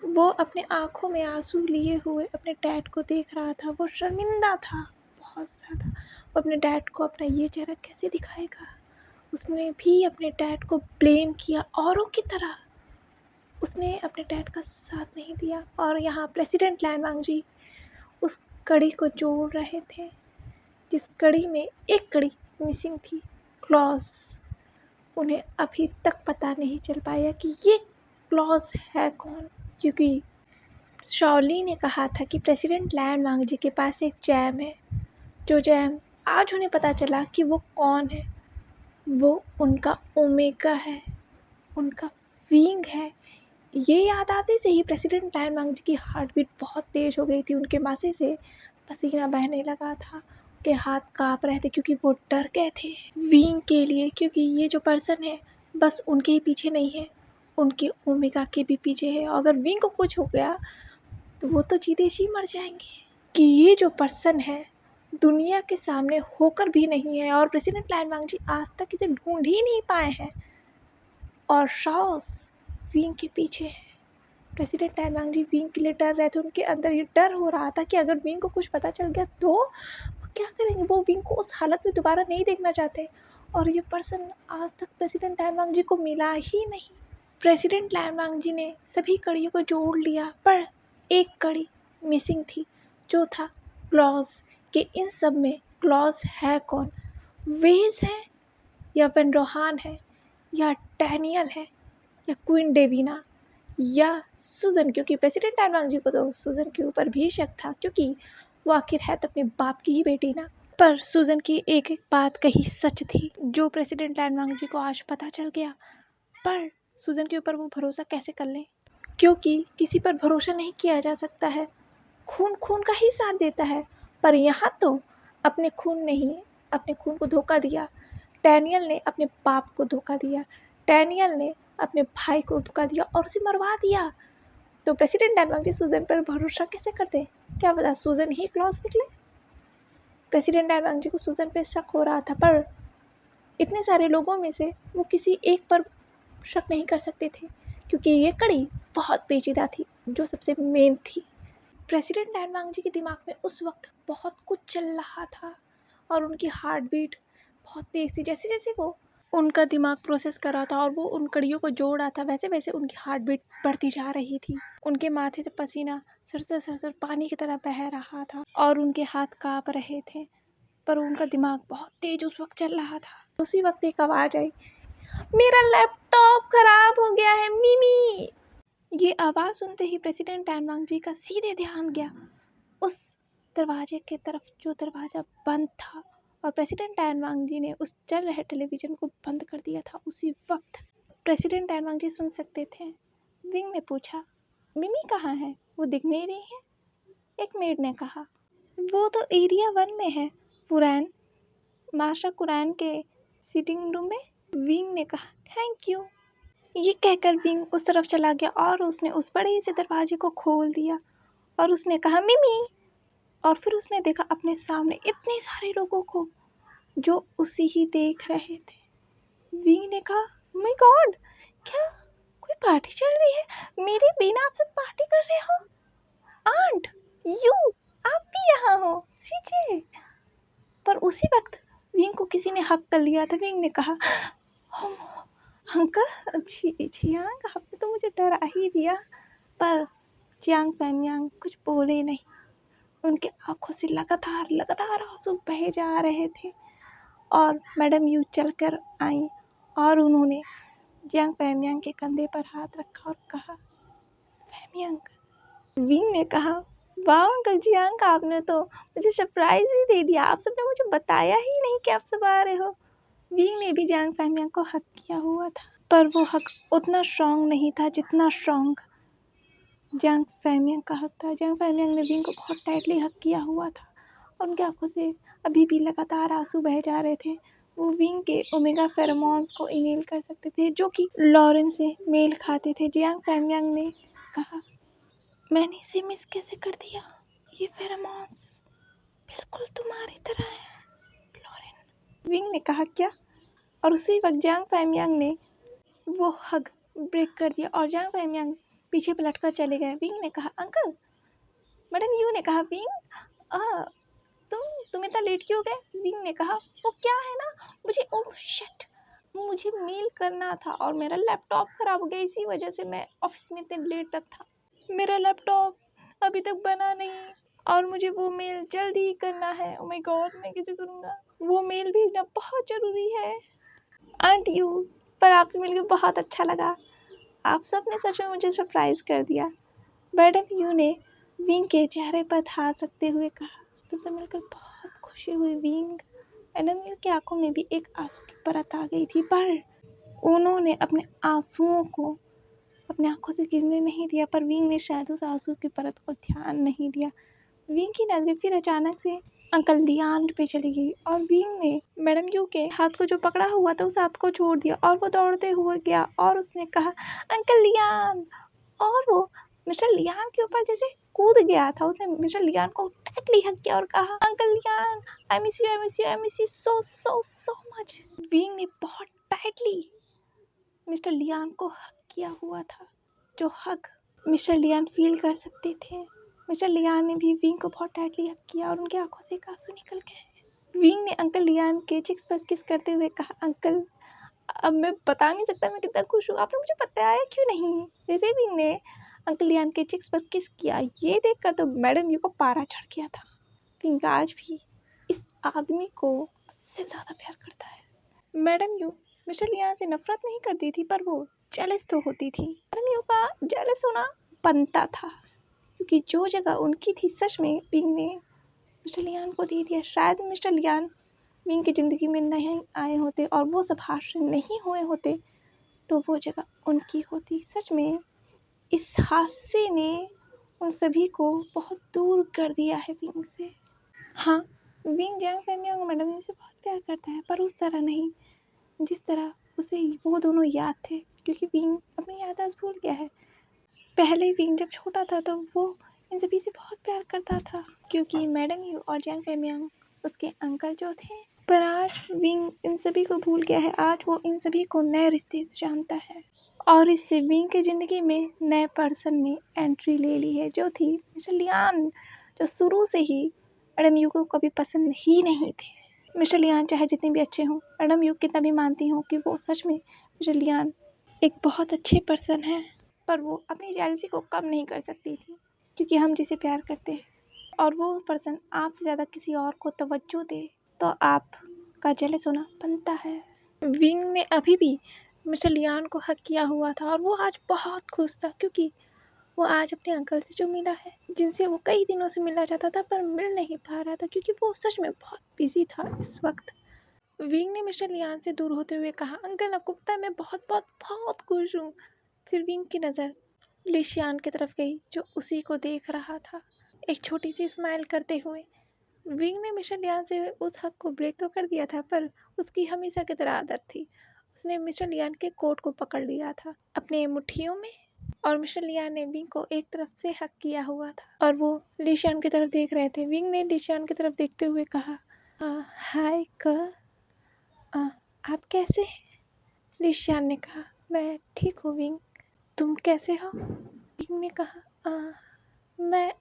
[SPEAKER 1] वो अपने आंखों में आंसू लिए हुए अपने डैड को देख रहा था। वो शर्मिंदा था बहुत ज़्यादा। वो अपने डैड को अपना ये चेहरा कैसे दिखाएगा। उसने भी अपने डैड को ब्लेम किया औरों की तरह। उसने अपने डैड का साथ नहीं दिया। और यहाँ प्रेसिडेंट लैन वांगजी उस कड़ी को जोड़ रहे थे, जिस कड़ी में एक कड़ी मिसिंग थी, क्लॉज। उन्हें अभी तक पता नहीं चल पाया कि ये क्लॉज है कौन, क्योंकि शॉली ने कहा था कि प्रेसिडेंट लैन वांगजी के पास एक जैम है, जो जैम आज उन्हें पता चला कि वो कौन है। वो उनका ओमेगा है, उनका विंग है। ये याद आते से ही प्रेसिडेंट लैन वांगजी की हार्ट बीट बहुत तेज़ हो गई थी। उनके माथे से पसीना बहने लगा था, उनके हाथ काँप रहे थे, क्योंकि वो डर गए थे विंग के लिए। क्योंकि ये जो पर्सन है बस उनके ही पीछे नहीं है, उनके ओमेगा के भी पीछे है। और अगर विंग को कुछ हो गया तो वो तो जीते जी मर जाएंगे। कि ये जो पर्सन है दुनिया के सामने होकर भी नहीं है, और प्रेसिडेंट लैन वांगजी आज तक इसे ढूंढ ही नहीं पाए हैं। और शॉस विंग के पीछे है। प्रेसिडेंट लैन वांगजी विंग के लिए डर रहे थे। उनके अंदर ये डर हो रहा था कि अगर विंग को कुछ पता चल गया तो वो क्या करेंगे। वो विंग को उस हालत में दोबारा नहीं देखना चाहते। और ये पर्सन आज तक प्रेसिडेंट लैन वांगजी को मिला ही नहीं। प्रेसिडेंट लैन वांगजी ने सभी कड़ियों को जोड़ लिया, पर एक कड़ी मिसिंग थी, जो था क्लॉज। कि इन सब में क्लॉज है कौन? वेज है, या वेंड्रोहान है, या डैनियल है, या क्वीन डेविना, या सुजन। क्योंकि प्रेसिडेंट लैन वांगजी को तो सुजन के ऊपर भी शक था, क्योंकि वो आखिर है तो अपने बाप की ही बेटी ना। पर सुजन की एक एक बात कही सच थी, जो प्रेसिडेंट लैन वांगजी को आज पता चल गया। पर सुजन के ऊपर वो भरोसा कैसे कर लें, क्योंकि किसी पर भरोसा नहीं किया जा सकता है। खून खून का ही साथ देता है। पर यहाँ तो अपने खून नहीं, अपने खून को धोखा दिया। डैनियल ने अपने बाप को धोखा दिया, डैनियल ने अपने भाई को धोखा दिया और उसे मरवा दिया। तो प्रेसिडेंट लैन वांगजी सुजन पर भरोसा कैसे करते? क्या पता सुजन ही क्लॉज निकले। प्रेसिडेंट लैन वांगजी को सुजन पे शक हो रहा था, पर इतने सारे लोगों में से वो किसी एक पर शक नहीं कर सकते थे, क्योंकि ये कड़ी बहुत पेचीदा थी, जो सबसे मेन थी। प्रेसिडेंट लैन वांगजी के दिमाग में उस वक्त बहुत कुछ चल रहा था, और उनकी हार्ट बीट बहुत तेज़ थी। जैसे जैसे वो उनका दिमाग प्रोसेस कर रहा था और वो उन कड़ियों को जोड़ रहा था, वैसे वैसे उनकी हार्ट बीट बढ़ती जा रही थी। उनके माथे से पसीना सरसर सरसर पानी की तरह बह रहा था, और उनके हाथ काँप रहे थे, पर उनका दिमाग बहुत तेज उस वक्त चल रहा था। उसी वक्त एक आवाज़ आई, मेरा लैपटॉप खराब हो गया है मिमी। ये आवाज़ सुनते ही प्रेसिडेंट टैन वांग जी का सीधे ध्यान गया उस दरवाजे की तरफ जो दरवाज़ा बंद था, और प्रेसिडेंट टैन वांग जी ने उस चल रहे टेलीविज़न को बंद कर दिया था। उसी वक्त प्रेसिडेंट टैन वांग जी सुन सकते थे। विंग ने पूछा, मिमी कहाँ है? वो दिख नहीं रही है। एक मेड ने कहा, वो तो एरिया 1 में है, फुरैन, माशा कुरैन के सीटिंग रूम में। विंग ने कहा, थैंक यू। ये कहकर विंग उस तरफ चला गया और उसने उस बड़े से दरवाजे को खोल दिया और उसने कहा, मिमी। और फिर उसने देखा अपने सामने इतने सारे लोगों को जो उसी ही देख रहे थे। विंग ने कहा, माय गॉड, क्या कोई पार्टी चल रही है? मेरे बिना आप सब पार्टी कर रहे हो? आंट, यू, आप भी यहाँ हो? सीजे। पर उसी वक्त विंग को किसी ने हक कर लिया था। विंग ने कहा, अंकल, जियांग, आपने तो मुझे डरा ही दिया। पर जियांग फैमियांग कुछ बोले नहीं। उनके आंखों से लगातार आंसू बहे जा रहे थे। और मैडम यू चलकर आई और उन्होंने जियांग फैमियांग के कंधे पर हाथ रखा और कहा, फैमियांग। विंग ने कहा, वाह अंकल जियांग, आपने तो मुझे सरप्राइज ही दे दिया। आप सबने मुझे बताया ही नहीं कि आप सब आ रहे हो। विंग ने भी जियांग फैमियांग को हक किया हुआ था, पर वो हक उतना स्ट्रॉन्ग नहीं था जितना स्ट्रॉन्ग जियांग फैमियांग का हक था। जियांग फैमियांग ने विंग को बहुत टाइटली हक किया हुआ था और उनकी आंखों से अभी भी लगातार आंसू बह जा रहे थे। वो विंग के ओमेगा फेरोमोन्स को इनहेल कर सकते थे जो कि लॉरेंस से मेल खाते थे। जियांग फैमियांग ने कहा, मैंने इसे मिस कैसे कर दिया? ये फेरोमोन्स बिल्कुल तुम्हारी तरह है, लॉरेन। विंग ने कहा, क्या? और उसी वक्त जियांग फैमियांग ने वो हग ब्रेक कर दिया और जियांग फैमियांग पीछे पलट कर चले गए। विंग ने कहा, अंकल। मैडम यू ने कहा, विंग, तुम इतना लेट क्यों गए? विंग ने कहा, वो क्या है ना, मुझे मेल करना था और मेरा लैपटॉप खराब हो गया, इसी वजह से मैं ऑफिस में इतने लेट तक था। मेरा लैपटॉप अभी तक बना नहीं और मुझे वो मेल जल्दी ही करना है। ओह माय गॉड, मैं कैसे करूँगा? वो मेल भेजना बहुत ज़रूरी है। आंट यू, पर आपसे मिलकर बहुत अच्छा लगा। आप सब ने सच में मुझे सरप्राइज़ कर दिया। मैडम यू ने विंग के चेहरे पर हाथ रखते हुए कहा, तुमसे मिलकर बहुत खुशी हुई विंग। मैडम यू की आंखों में भी एक आंसू की परत आ गई थी, पर उन्होंने अपने आंसुओं को अपने आंखों से गिरने नहीं दिया। पर विंग ने शायद उस आंसू की परत को ध्यान नहीं दिया। विंग की नज़रें फिर अचानक से अंकल लियान पे चली गई और विंग ने मैडम यू के हाथ को जो पकड़ा हुआ था उस हाथ को छोड़ दिया और वो दौड़ते हुए गया और उसने कहा, अंकल लियान। और वो मिस्टर लियान के ऊपर जैसे कूद गया था। उसने मिस्टर लियान को टाइटली हग किया और कहा, uncle Lian, I miss you, I miss you, I miss you so so so much. Wing ने बहुत टाइटली मिस्टर लियान को हग किया हुआ था, जो हग मिस्टर लियान फील कर सकते थे। मिस्टर लियान ने भी विंग को बहुत टाइटली हग किया और उनके आंखों से एक आंसू निकल गए। विंग ने अंकल लियान के चिक्स पर किस करते हुए कहा, अंकल, अब मैं बता नहीं सकता मैं कितना खुश हूँ, आपने मुझे बताया क्यों नहीं? जैसे विंग ने अंकल लियान के चिक्स पर किस किया, ये देखकर तो मैडम यू को पारा चढ़ गया था। विंग आज भी इस आदमी को मुझसे ज़्यादा प्यार करता है। मैडम यू मिस्टर लियान से नफरत नहीं करती थी, पर वो जेलस तो होती थी। मैडम यू का जेलस होना बनता था, क्योंकि जो जगह उनकी थी सच में विंग ने मिस्टर लियान को दे दिया। शायद मिस्टर लियान विंग की ज़िंदगी में नहीं आए होते और वो सब हादसे नहीं हुए होते तो वो जगह उनकी होती। सच में इस हादसे ने उन सभी को बहुत दूर कर दिया है विंग से। हाँ, विंग जियांग फैमियांग और मैडम यू से बहुत प्यार करता है, पर उस तरह नहीं जिस तरह उसे वो दोनों याद थे, क्योंकि विंग अपनी याददाश्त भूल गया है। पहले विंग जब छोटा था तो वो इन सभी से बहुत प्यार करता था, क्योंकि मैडम यू और जियांग फैमियांग उसके अंकल जो थे। पर आज विंग इन सभी को भूल गया है। आज वो इन सभी को नए रिश्ते से जानता है और इससे विंग की ज़िंदगी में नए पर्सन ने एंट्री ले ली है, जो थी मिस्टर लियान, जो शुरू से ही मैडम यू को कभी पसंद ही नहीं थे। मिस्टर लियान चाहे जितने भी अच्छे हों, मैडम यू कितना भी मानती हूँ कि वो सच में मिस्टर लियान एक बहुत अच्छे पर्सन हैं, पर वो अपनी जेलसी को कम नहीं कर सकती थी, क्योंकि हम जिसे प्यार करते हैं और वो पर्सन आपसे ज़्यादा किसी और को तवज्जो दे तो आपका जेलस होना बनता है। विंग ने अभी भी मिस्टर लियान को हक किया हुआ था और वो आज बहुत खुश था क्योंकि वो आज अपने अंकल से जो मिला है, जिनसे वो कई दिनों से मिलना चाहता था पर मिल नहीं पा रहा था क्योंकि वो सच में बहुत बिजी था इस वक्त। विंग ने मिस्टर लियान से दूर होते हुए कहा, अंकल आपको पता है मैं बहुत बहुत बहुत खुश हूँ। फिर विंग की नज़र लिशियान की तरफ गई जो उसी को देख रहा था, एक छोटी सी स्माइल करते हुए। विंग ने मिस्टर लियान से उस हक को ब्रेक तो कर दिया था पर उसकी हमेशा की तरह आदत थी। उसने मिस्टर लियान के कोट को पकड़ लिया था अपने मुट्ठियों में और मिस्टर लियान ने विंग को एक तरफ से हक किया हुआ था और वो लिशियान की तरफ देख रहे थे। विंग ने लिशियान की तरफ देखते हुए कहा, हाय कर, आप कैसे हैं? लिशियान ने कहा, मैं ठीक हूँ विंग, तुम कैसे हो? विंग ने कहा, मैं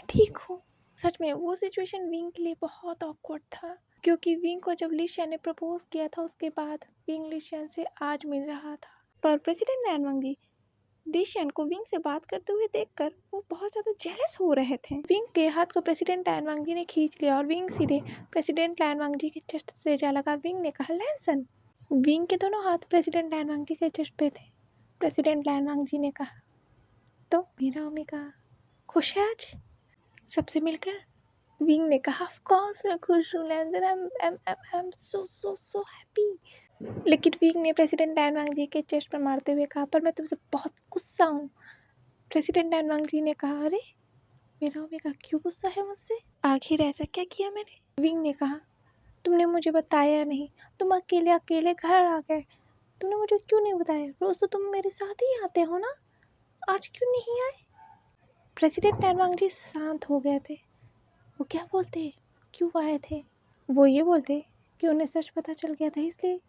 [SPEAKER 1] ठीक हूँ। सच में वो सिचुएशन विंग के लिए बहुत ऑकवर्ड था क्योंकि विंग को जब लिशियान ने प्रपोज किया था उसके बाद विंग लिशियान से आज मिल रहा था। पर प्रेसिडेंट लैन वांगी लिशियान को विंग से बात करते हुए देखकर वो बहुत ज़्यादा जेलस हो रहे थे। विंग के हाथ को प्रेसिडेंट लैन वांगी ने खींच लिया और विंग सीधे प्रेसिडेंट लैन वांगी के चेस्ट से जा लगा। विंग ने कहा, लैनसन। विंग के दोनों हाथ प्रेसिडेंट लैन वांगी के चेस्ट पे थे। प्रेसिडेंट लैन वांगी ने कहा, तो मेरा ओमेगा खुश है आज सबसे मिलकर? विंग ने कहा, ऑफ कोर्स मैं खुश हूँ लैनसन, आई एम सो हैप्पी। लेकिन विंग ने प्रेसिडेंट लैन वांगी के चेस्ट पर मारते हुए कहा, पर मैं तुमसे बहुत गुस्सा हूँ। प्रेसिडेंट लैन वांगी ने कहा, अरे मेरा ओमेगा क्यों गुस्सा है मुझसे? आखिर ऐसा क्या किया मैंने? विंग ने कहा, तुमने मुझे बताया नहीं, तुम अकेले अकेले घर आ गए, तुमने मुझे क्यों नहीं बताया? रोज तो तुम मेरे साथ ही आते हो ना, आज क्यों नहीं आए? प्रेसिडेंट लैन वांगी शांत हो गए थे। वो क्या बोलते, क्यों आए थे? वो ये बोलते कि उन्हें सच पता चल गया था इसलिए,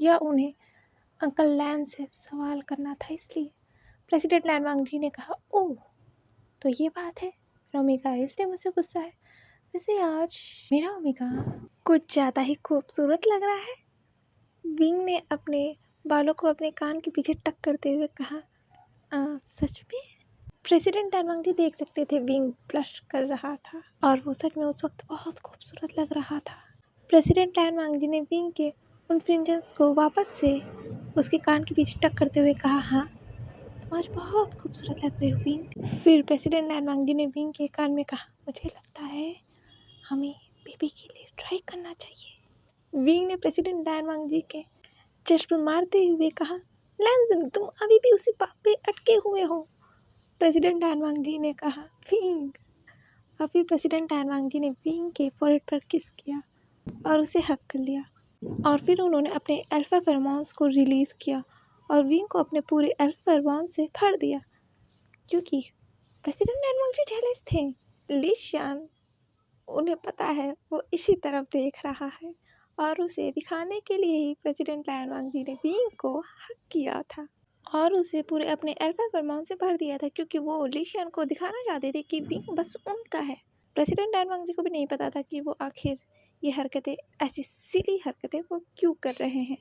[SPEAKER 1] या उन्हें अंकल लैन से सवाल करना था इसलिए। प्रेसिडेंट लैन वांगी ने कहा, ओह तो ये बात है, ओमेगा इसलिए मुझसे गुस्सा है। वैसे आज मेरा ओमेगा कुछ ज़्यादा ही खूबसूरत लग रहा है। विंग ने अपने बालों को अपने कान के पीछे टक करते हुए कहा, सच में? प्रेसिडेंट लैन वांगी देख सकते थे विंग ब्लश कर रहा था और वो सच में उस वक्त बहुत खूबसूरत लग रहा था। प्रेसिडेंट लैन वांगी ने विंग के उन फ्रिंजेस को वापस से उसके कान के पीछे टक करते हुए कहा, हाँ तुम आज बहुत खूबसूरत लग रहे हो विंग। फिर प्रेसिडेंट लैन वांगी ने विंग के कान में कहा, मुझे लगता है हमें बेबी के लिए ट्राई करना चाहिए। विंग ने प्रेसिडेंट लैन वांगी के चेस्ट पर मारते हुए कहा, लैनसन तुम अभी भी उसी बात पे अटके हुए हो। प्रेसिडेंट लैन वांगी ने कहा, विंग। अभी प्रेसिडेंट लैन वांगी ने विंग के फोrehead पर किस किया और उसे हक कर लिया और फिर उन्होंने अपने अल्फा फेरोमोन्स को रिलीज़ किया और विंग को अपने पूरे अल्फा फेरोमोन्स से भर दिया क्योंकि प्रेसिडेंट लैन वांगी जेलस थे। लिशियान, उन्हें पता है वो इसी तरफ देख रहा है और उसे दिखाने के लिए ही प्रेसिडेंट लैन वांगी ने विंग को हक किया था और उसे पूरे अपने अल्फा फेरोमोन से भर दिया था क्योंकि वो लिशियान को दिखाना चाहते थे कि विंग बस उनका है। प्रेसिडेंट लैन वांगी को भी नहीं पता था कि वो आखिर ये हरकतें, ऐसी सिली हरकतें वो क्यों कर रहे हैं,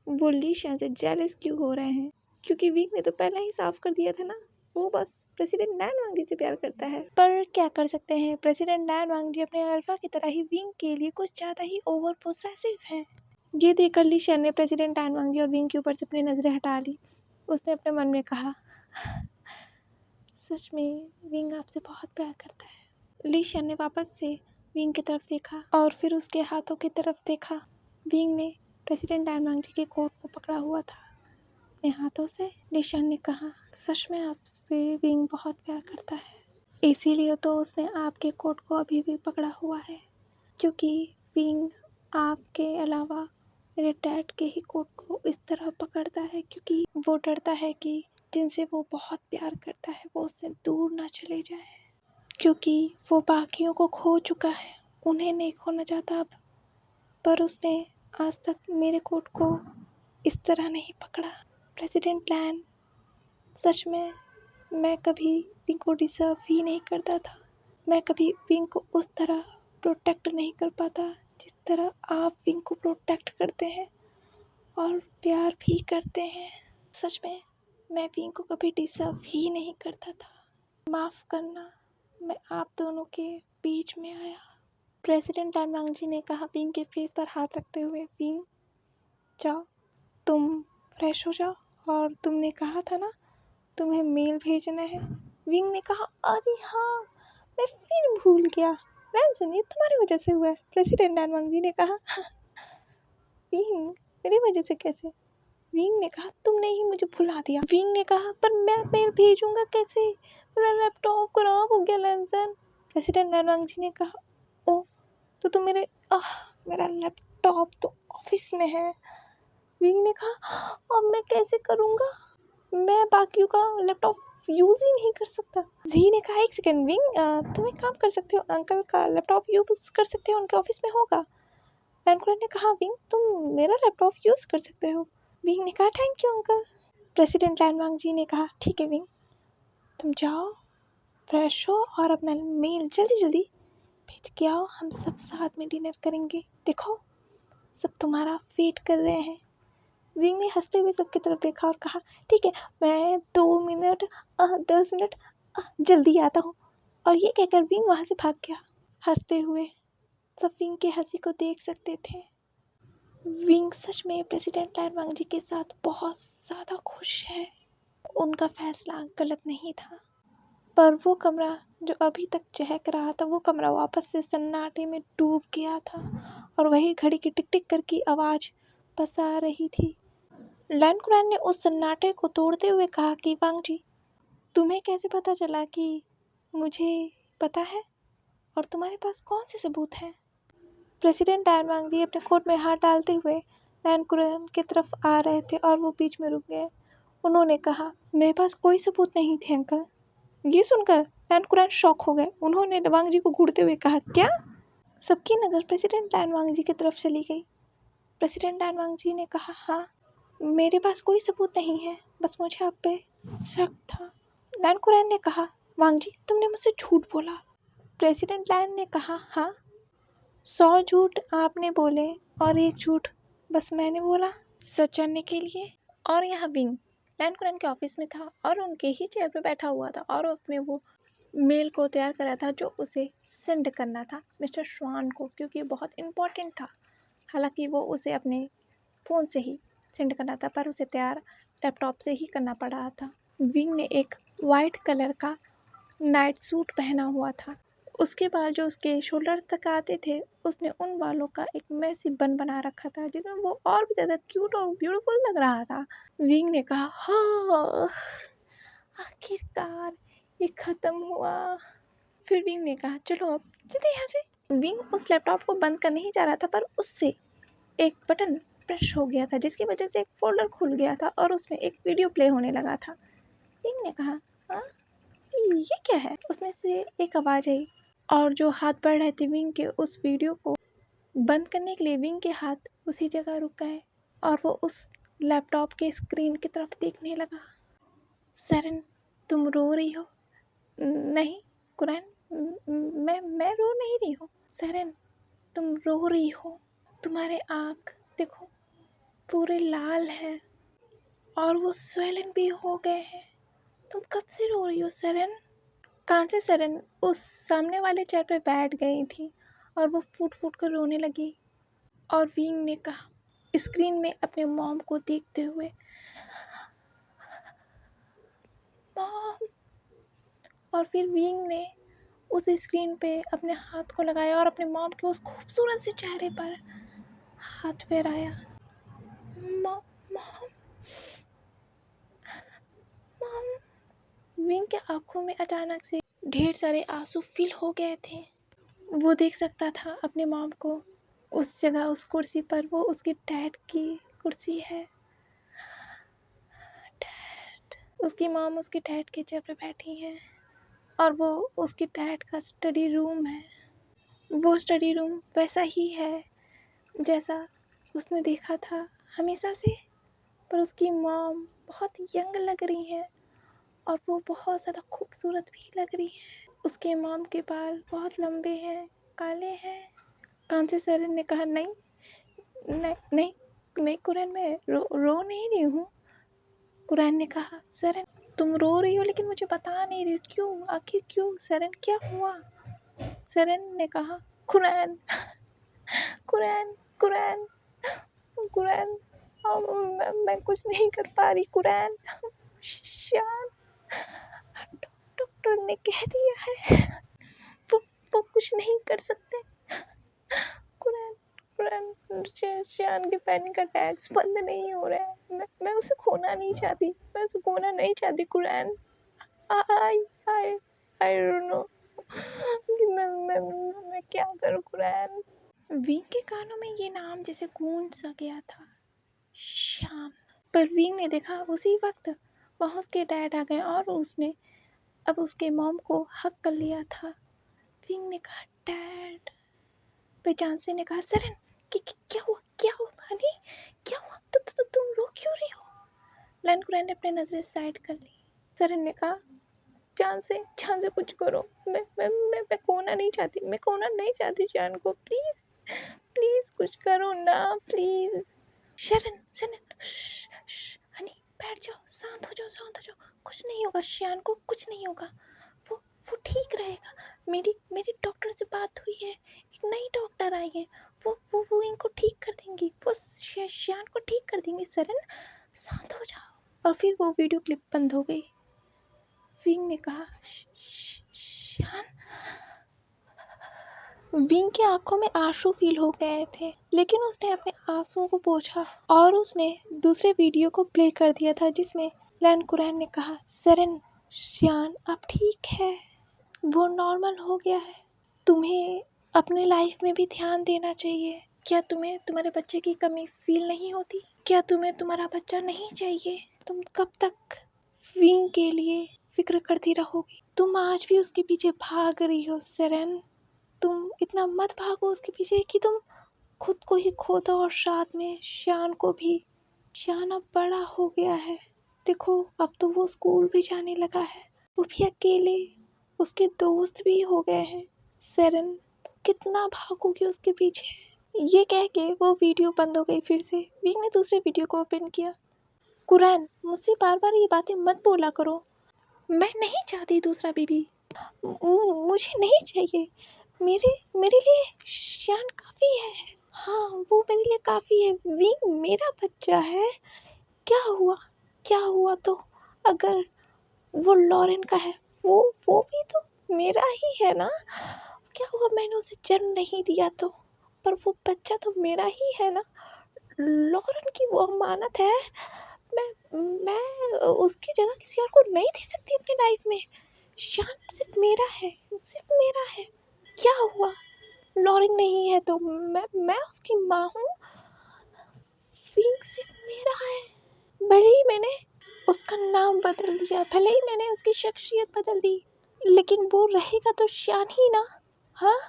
[SPEAKER 1] वो लिशियान से जेलस क्यों हो रहे हैं, क्योंकि विंग ने तो पहले ही साफ कर दिया था ना, वो बस प्रेसिडेंट लैन वांगी से प्यार करता है। पर क्या कर सकते हैं, प्रेसिडेंट लैन वांगी अपने अल्फा की तरह ही विंग के लिए कुछ ज़्यादा ही ओवर पोसेसिव है। ये देखकर लिशियान ने प्रेसिडेंट लैन वांगी और विंग के ऊपर से अपनी नज़रें हटा ली। उसने अपने मन में कहा, सच में विंग आपसे बहुत प्यार करता है। लिशियान ने वापस से विंग की तरफ देखा और फिर उसके हाथों की तरफ देखा। विंग ने प्रेसिडेंट लैन वांगी के कोट को पकड़ा हुआ था अपने हाथों से। लिशियान ने कहा, सच में आपसे विंग बहुत प्यार करता है, इसीलिए तो उसने आपके कोट को अभी भी पकड़ा हुआ है, क्योंकि विंग आपके अलावा मेरे डैड के ही कोट को इस तरह पकड़ता है क्योंकि वो डरता है कि जिनसे वो बहुत प्यार करता है वो उससे दूर ना चले जाए, क्योंकि वो बाकियों को खो चुका है, उन्हें नहीं खोना चाहता अब। पर उसने आज तक मेरे कोट को इस तरह नहीं पकड़ा। प्रेसिडेंट लैन, सच में मैं कभी विंग को डिज़र्व ही नहीं करता था। मैं कभी विंग को उस तरह प्रोटेक्ट नहीं कर पाता जिस तरह आप विंग को प्रोटेक्ट करते हैं और प्यार भी करते हैं। सच में मैं विंग को कभी डिज़र्व ही नहीं करता था। माफ़ करना, मैं आप दोनों के बीच में आया। प्रेसिडेंट लैन वांगी ने कहा विंग के फेस पर हाथ रखते हुए, विंग जाओ, तुम फ्रेश हो जाओ और तुमने कहा था ना तुम्हें मेल भेजना है। विंग ने कहा, अरे हाँ, मैं फिर भूल गया। लैनसन, ये तुम्हारी वजह से हुआ है। प्रेसिडेंट डैन वांग जी ने कहा, विंग, मेरी वजह से कैसे? विंग ने कहा, तुमने ही मुझे भुला दिया। विंग ने कहा, पर मैं मेल भेजूंगा कैसे? मेरा लैपटॉप खराब हो गया लैनसन। प्रेसिडेंट डैन वांग जी ने कहा, ओ, तो तुम मेरा लैपटॉप तो ऑफिस में है। विंग ने कहा, अब मैं कैसे करूँगा? मैं बाकियों का लैपटॉप यूज़ ही नहीं कर सकता। जी ने कहा, एक सेकेंड विंग, तुम एक काम कर सकते हो, अंकल का लैपटॉप यूज़ कर सकते हो, उनके ऑफिस में होगा। लैंडकुरन ने कहा, विंग, तुम मेरा लैपटॉप यूज़ कर सकते हो। विंग ने कहा, थैंक यू अंकल। प्रेसिडेंट लैनवांग जी ने कहा, ठीक है विंग, तुम जाओ, फ्रेश हो और अपना मेल जल्दी जल्दी भेज के आओ। हम सब साथ में डिनर करेंगे। देखो, सब तुम्हारा वेट कर रहे हैं। विंग ने हंसते हुए सबकी तरफ देखा और कहा, ठीक है, मैं 2 मिनट 10 मिनट जल्दी आता हूँ। और ये कहकर विंग वहाँ से भाग गया। हंसते हुए सब विंग के हंसी को देख सकते थे। विंग सच में प्रेसिडेंट लैन वांग जी के साथ बहुत ज़्यादा खुश है। उनका फैसला गलत नहीं था, पर वो कमरा जो अभी तक चहक रहा था, वो कमरा वापस से सन्नाटे में डूब गया था और वही घड़ी की टिक टिक कर की आवाज़ बस आ रही थी। लैन कुरैन ने उस सन्नाटे को तोड़ते हुए कहा कि वांग जी, तुम्हें कैसे पता चला कि मुझे पता है, और तुम्हारे पास कौन से सबूत हैं? प्रेसिडेंट डैन वांग जी अपने कोट में हाथ डालते हुए लैन कुरैन की तरफ आ रहे थे और वो बीच में रुक गए। उन्होंने कहा, मेरे पास कोई सबूत नहीं थे अंकल। ये सुनकर लैन कुरैन शॉक हो गए। उन्होंने वांग जी को घूरते हुए कहा, क्या? सबकी नज़र प्रेसिडेंट डैन वांग जी की तरफ चली गई। प्रेसिडेंट डैन वांग जी ने कहा, हाँ, मेरे पास कोई सबूत नहीं है, बस मुझे आप पे शक था। लैन कुरैन ने कहा, वांग जी, तुमने मुझसे झूठ बोला। प्रेसिडेंट लैन ने कहा, हाँ, 100 झूठ आपने बोले और 1 झूठ बस मैंने बोला सच जानने के लिए। और यहाँ विंग लैन कुरैन के ऑफिस में था और उनके ही चेयर पर बैठा हुआ था और अपने वो मेल को तैयार करा था जो उसे सेंड करना था मिस्टर श्वान को, क्योंकि बहुत इम्पोर्टेंट था। हालांकि वो उसे अपने फ़ोन से ही सेंड करना था, पर उसे तैयार लैपटॉप से ही करना पड़ रहा था। विंग ने एक वाइट कलर का नाइट सूट पहना हुआ था। उसके बाल जो उसके शोल्डर तक आते थे, उसने उन बालों का एक मैसी बन बना रखा था, जिसमें वो और भी ज़्यादा क्यूट और ब्यूटीफुल लग रहा था। विंग ने कहा, हाँ, आखिरकार ये ख़त्म हुआ। फिर विंग ने कहा, चलो अब चलते यहाँ से। विंग उस लैपटॉप को बंद करने ही जा रहा था, पर उससे एक बटन प्रेस हो गया था, जिसकी वजह से एक फोल्डर खुल गया था और उसमें एक वीडियो प्ले होने लगा था। विंग ने कहा, हाँ, ये क्या है? उसमें से एक आवाज़ आई और जो हाथ बढ़ रहे थे विंग के उस वीडियो को बंद करने के लिए, विंग के हाथ उसी जगह रुक गए और वो उस लैपटॉप के स्क्रीन की तरफ देखने लगा। सरन, तुम रो रही हो? नहीं कुरैन, मैं रो नहीं रही हूँ। सरन, तुम रो रही हो, तुम्हारे आँख देखो पूरे लाल हैं और वो स्वेलन भी हो गए हैं। तुम कब से रो रही हो सरन? कहाँ से सरन उस सामने वाले चेयर पे बैठ गई थी और वो फूट फूट कर रोने लगी। और विंग ने कहा, स्क्रीन में अपने मॉम को देखते हुए, मॉम। और फिर विंग ने उस स्क्रीन पे अपने हाथ को लगाया और अपने मॉम के उस खूबसूरत से चेहरे पर हाथ फेराया। Mom, mom, mom. विंग के आंखों में अचानक से ढेर सारे आंसू फिल हो गए थे। वो देख सकता था अपने मॉम को उस जगह, उस कुर्सी पर। वो उसकी डैड की कुर्सी है। डैड, उसकी मॉम उसके डैड के चेयर पर बैठी है और वो उसके डैड का स्टडी रूम है। वो स्टडी रूम वैसा ही है जैसा उसने देखा था हमेशा से, पर उसकी मॉम बहुत यंग लग रही है और वो बहुत ज़्यादा खूबसूरत भी लग रही है। उसके मॉम के बाल बहुत लंबे हैं, काले हैं। कांसे सरन ने कहा, नहीं नहीं नहीं नहीं कुरैन, मैं रो नहीं रही हूँ। कुरैन ने कहा, सरन, तुम रो रही हो लेकिन मुझे बता नहीं रही, क्यों? आखिर क्यों सरन, क्या हुआ? सरन ने कहा, कुरैन, कुरैन, कुरैन, कुरैन, मैं कुछ नहीं कर पा रही कुरैन। शान, डॉक्टर ने कह दिया है वो वो कुछ नहीं कर सकते। कुरैन कुरैन शान के पैनिक अटैक्स बंद नहीं हो रहे हैं। मैं उसे खोना नहीं चाहती, मैं उसे खोना नहीं चाहती Curran. I I I don't know कि मैं क्या करूँ कुरैन। विंग के कानों में ये नाम जैसे गूंज सा गया था, शान। पर विंग ने देखा उसी वक्त वहाँ उसके डैड आ गए और उसने अब उसके मॉम को हक कर लिया था। विंग ने कहा डैड। बेचांसे ने कहा सरन क्या हुआ हनी, क्या हुआ? तुम रो क्यों रही हो? लैन कुरैन ने अपने नजरें साइड कर ली। सरन ने कहा जान से कुछ करो, मैं खोना नहीं चाहती जान को, प्लीज प्लीज कुछ करो ना प्लीज। शरण हनी बैठ जाओ, शांत हो जाओ, कुछ नहीं होगा, श्यान को कुछ नहीं होगा, वो ठीक रहेगा। मेरी डॉक्टर से बात हुई है, एक नई डॉक्टर आई है, वो इनको ठीक कर देंगी, वो श्यान को ठीक कर देंगी। शरण शांत हो जाओ। और फिर वो वीडियो क्लिप बंद हो गई। विंग ने कहा श्यान। विंग की आंखों में आंसू फील हो गए थे, लेकिन उसने अपने आंसुओं को पोंछा और उसने दूसरे वीडियो को प्ले कर दिया था जिसमें लैन कुरैन ने कहा सरन श्यान अब ठीक है, वो नॉर्मल हो गया है, तुम्हें अपने लाइफ में भी ध्यान देना चाहिए। क्या तुम्हें तुम्हारे बच्चे की कमी फील नहीं होती? क्या तुम्हें तुम्हारा बच्चा नहीं चाहिए? तुम कब तक विंग के लिए फिक्र करती रहोगी? तुम आज भी उसके पीछे भाग रही हो सरन, तुम इतना मत भागो उसके पीछे कि तुम खुद को ही खो दो और साथ में श्यान को भी। श्यान अब बड़ा हो गया है, देखो अब तो वो स्कूल भी जाने लगा है, वो भी अकेले, उसके दोस्त भी हो गए हैं। सरन तुम कितना भागोगी उसके पीछे? ये कह के वो वीडियो बंद हो गई। फिर से विंग ने दूसरे वीडियो को ओपन किया। कुरैन मुझसे बार बार ये बातें मत बोला करो, मैं नहीं चाहती दूसरा बेबी, मुझे नहीं चाहिए, मेरे लिए श्यान काफ़ी है। हाँ वो मेरे लिए काफ़ी है, विंग मेरा बच्चा है। क्या हुआ तो अगर वो लॉरेन का है, वो भी तो मेरा ही है ना। क्या हुआ मैंने उसे जन्म नहीं दिया तो, पर वो बच्चा तो मेरा ही है ना। लॉरेन की वो अमानत है, मैं उसकी जगह किसी और को नहीं दे सकती अपनी लाइफ में। श्यान सिर्फ मेरा है, सिर्फ मेरा है। क्या हुआ लॉरेन नहीं है तो मैं उसकी माँ हूँ। विंग सिर्फ मेरा है, भले ही मैंने उसका नाम बदल दिया, भले ही मैंने उसकी शख्सियत बदल दी, लेकिन वो रहेगा तो श्यान ही ना। हाँ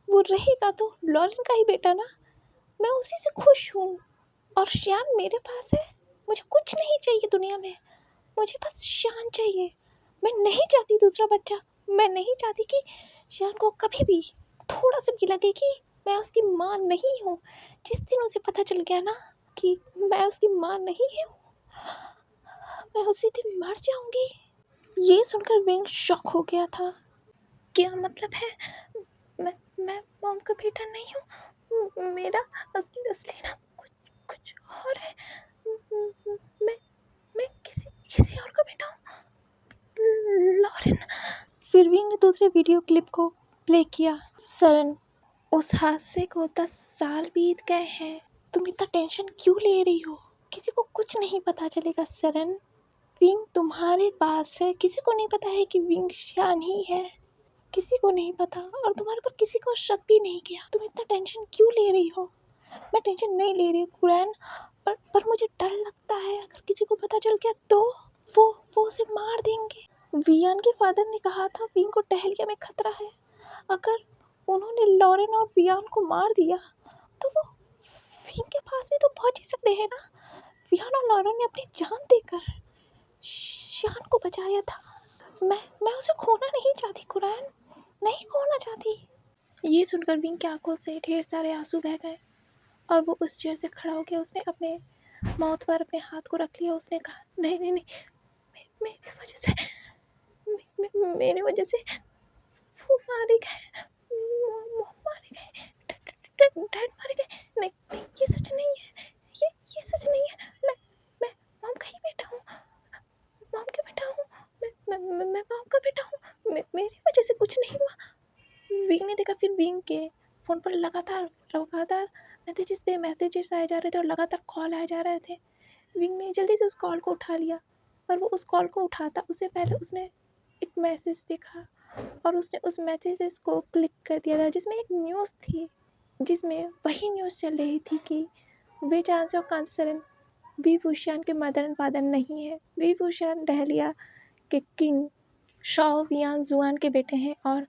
[SPEAKER 1] वो रहेगा तो लॉरेन का ही बेटा ना। मैं उसी से खुश हूँ और श्यान मेरे पास है, मुझे कुछ नहीं चाहिए दुनिया में, मुझे बस श्यान चाहिए। मैं नहीं चाहती दूसरा बच्चा, मैं नहीं चाहती कि श्यान को कभी भी थोड़ा सा भी लगे कि मैं उसकी माँ नहीं हूँ। जिस दिन उसे पता चल गया ना कि मैं उसकी माँ नहीं हूँ, मैं उसी दिन मर जाऊंगी। ये सुनकर विंग शॉक हो गया था। क्या मतलब है? मैं मॉम का बेटा नहीं हूँ, मेरा असली नाम कुछ और है। मैं मैं किसी और का बेटा हूँ, लॉरेन। फिर विंग ने दूसरे वीडियो क्लिप को प्ले किया। सरन उस हादसे को 10 साल बीत गए हैं, तुम इतना टेंशन क्यों ले रही हो? किसी को कुछ नहीं पता चलेगा सरन, विंग तुम्हारे पास है, किसी को नहीं पता है कि विंग श्यान ही है, किसी को नहीं पता और तुम्हारे पर किसी को शक भी नहीं किया। तुम इतना टेंशन क्यों ले रही हो? मैं टेंशन नहीं ले रही हूँ कुरैन, पर मुझे डर लगता है अगर किसी को पता चल गया तो वो उसे मार देंगे। वियान के फादर ने कहा था विंग को टहलिया में खतरा है, अगर उन्होंने लॉरेन और वियान को मार दिया तो वो विंग के पास भी तो पहुंच ही सकते हैं ना। वियान और लॉरेन ने अपनी जान देकर श्यान को बचाया था। मैं उसे खोना नहीं चाहती कुरैन, नहीं खोना चाहती। ये सुनकर विंग की आंखों से ढेर सारे आंसू बह गए और वो उस चेयर से खड़ा हो गया। उसने अपने माउथ पर अपने हाथ को रख लिया। उसने कहा नहीं, मेरी वजह से वो मारे गए, मारे गए, डैड मारे गए। नहीं ये सच नहीं है, ये सच नहीं है, विंग ने देखा, फिर विंग के फ़ोन पर लगातार लगातार मैसेजेस पे मैसेजेस आए जा रहे थे और लगातार कॉल आए जा रहे थे। विंग ने जल्दी से उस कॉल को उठा लिया, पर वो उस कॉल को उठाता उससे पहले उसने एक मैसेज देखा और उसने उस मैसेजेस को क्लिक कर दिया था, जिसमें एक न्यूज़ थी, जिसमें वही न्यूज़ चल रही थी कि वे चांस ऑफ कांसरन विभूषण के मदर एंड फादर नहीं है। विभूषण दहलिया के किंग शॉ वियांग जुआन के बेटे हैं और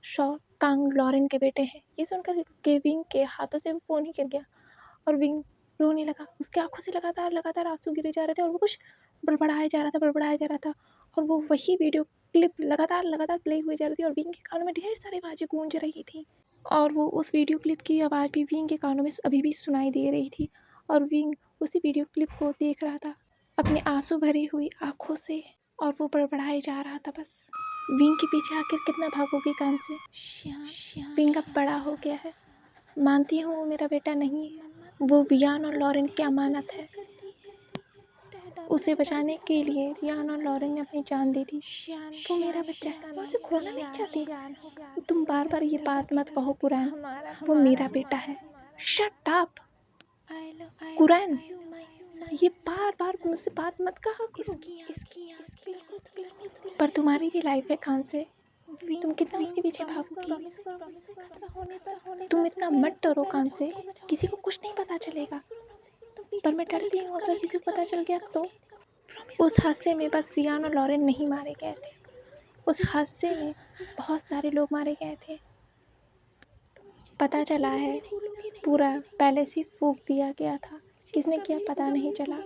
[SPEAKER 1] शॉ कांग लॉरेन के बेटे हैं। ये सुनकर के विंग के हाथों से वो फ़ोन ही गिर गया और विंग रोने लगा। उसकी आंखों से लगातार लगातार आंसू गिरे जा रहे थे और वो कुछ बड़बड़ाया जा रहा था और वो वही वीडियो क्लिप लगातार लगातार प्ले हुई जा रही थी और विंग के कानों में ढेर सारी आवाज़ें गूंज रही थी और वो उस वीडियो क्लिप की आवाज़ भी विंग के कानों में अभी भी सुनाई दे रही थी और विंग उसी वीडियो क्लिप को देख रहा था अपने आंसू भरी हुई आंखों से और वो बड़बड़ाए जा रहा था। बस विंग के पीछे आखिर कितना भागोगे कान से? विंग अब बड़ा हो गया है, मानती हूँ वो मेरा बेटा नहीं है, वो वियान और लॉरेन की अमानत है। उसे बचाने के लिए वियान और लॉरेन ने अपनी जान दी थी। वो मेरा बच्चा है, मैं उसे खोना नहीं चाहती। तुम बार बार ये बात मत कहो कुरैन, वो मेरा बेटा है। शट अप कुरैन, ये बार बार मुझसे बात मत कहा करो। पर तुम्हारी भी लाइफ है खान से, तुम कितना उसके पीछे भागोगी? तुम इतना मत डरो कान से, किसी को कुछ नहीं पता चलेगा। पर मैं डरती हूँ अगर किसी को पता चल गया तो। उस हादसे में बस वियान और लॉरेन नहीं मारे गए थे, उस हादसे में बहुत सारे लोग मारे गए थे। पता चला है पूरा पैलेस ही फूंक दिया गया था, किसने किया पता नहीं चला।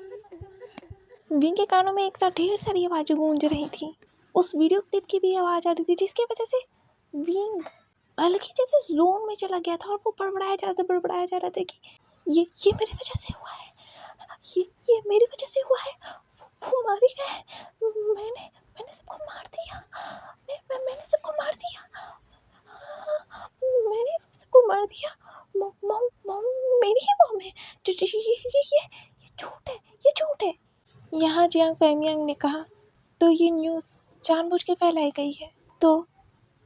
[SPEAKER 1] विंग के कानों में एक साथ ढेर सारी आवाज़ें गूंज रही थी। उस वीडियो क्लिप की भी आवाज़ आ रही थी, जिसकी वजह से विंग हल्की जैसे जोन में चला गया था और वो बड़बड़ाया जा रहा था कि ये मेरी वजह से हुआ है, ये मेरी वजह से हुआ है, वो मारी है, मैंने सबको मार दिया, मैंने सबको मार दिया, मैंने सबको मार दिया, मॉम मेरी ही मॉम है, ये झूठ है। यहाँ जियांग फैमियांग ने कहा, तो ये न्यूज़ जानबूझ के फैलाई गई है। तो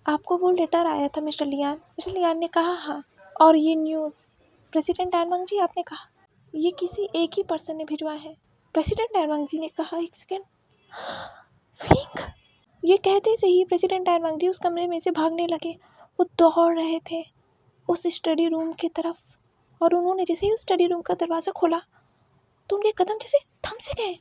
[SPEAKER 1] आपको वो लेटर आया था मिस्टर लियान ने कहा हाँ, और ये न्यूज़ प्रेसिडेंट डायरमंग जी, आपने कहा ये किसी एक ही पर्सन ने भिजवाया है। प्रेसिडेंट डायरमंग जी ने कहा, एक सेकेंड, विंग। ये कहते से ही प्रेसिडेंट डायरमंग जी उस कमरे में से भागने लगे। वो दौड़ रहे थे उस स्टडी रूम की तरफ और उन्होंने जैसे ही उस स्टडी रूम का दरवाज़ा खोला तो उनके कदम जैसे थम से गए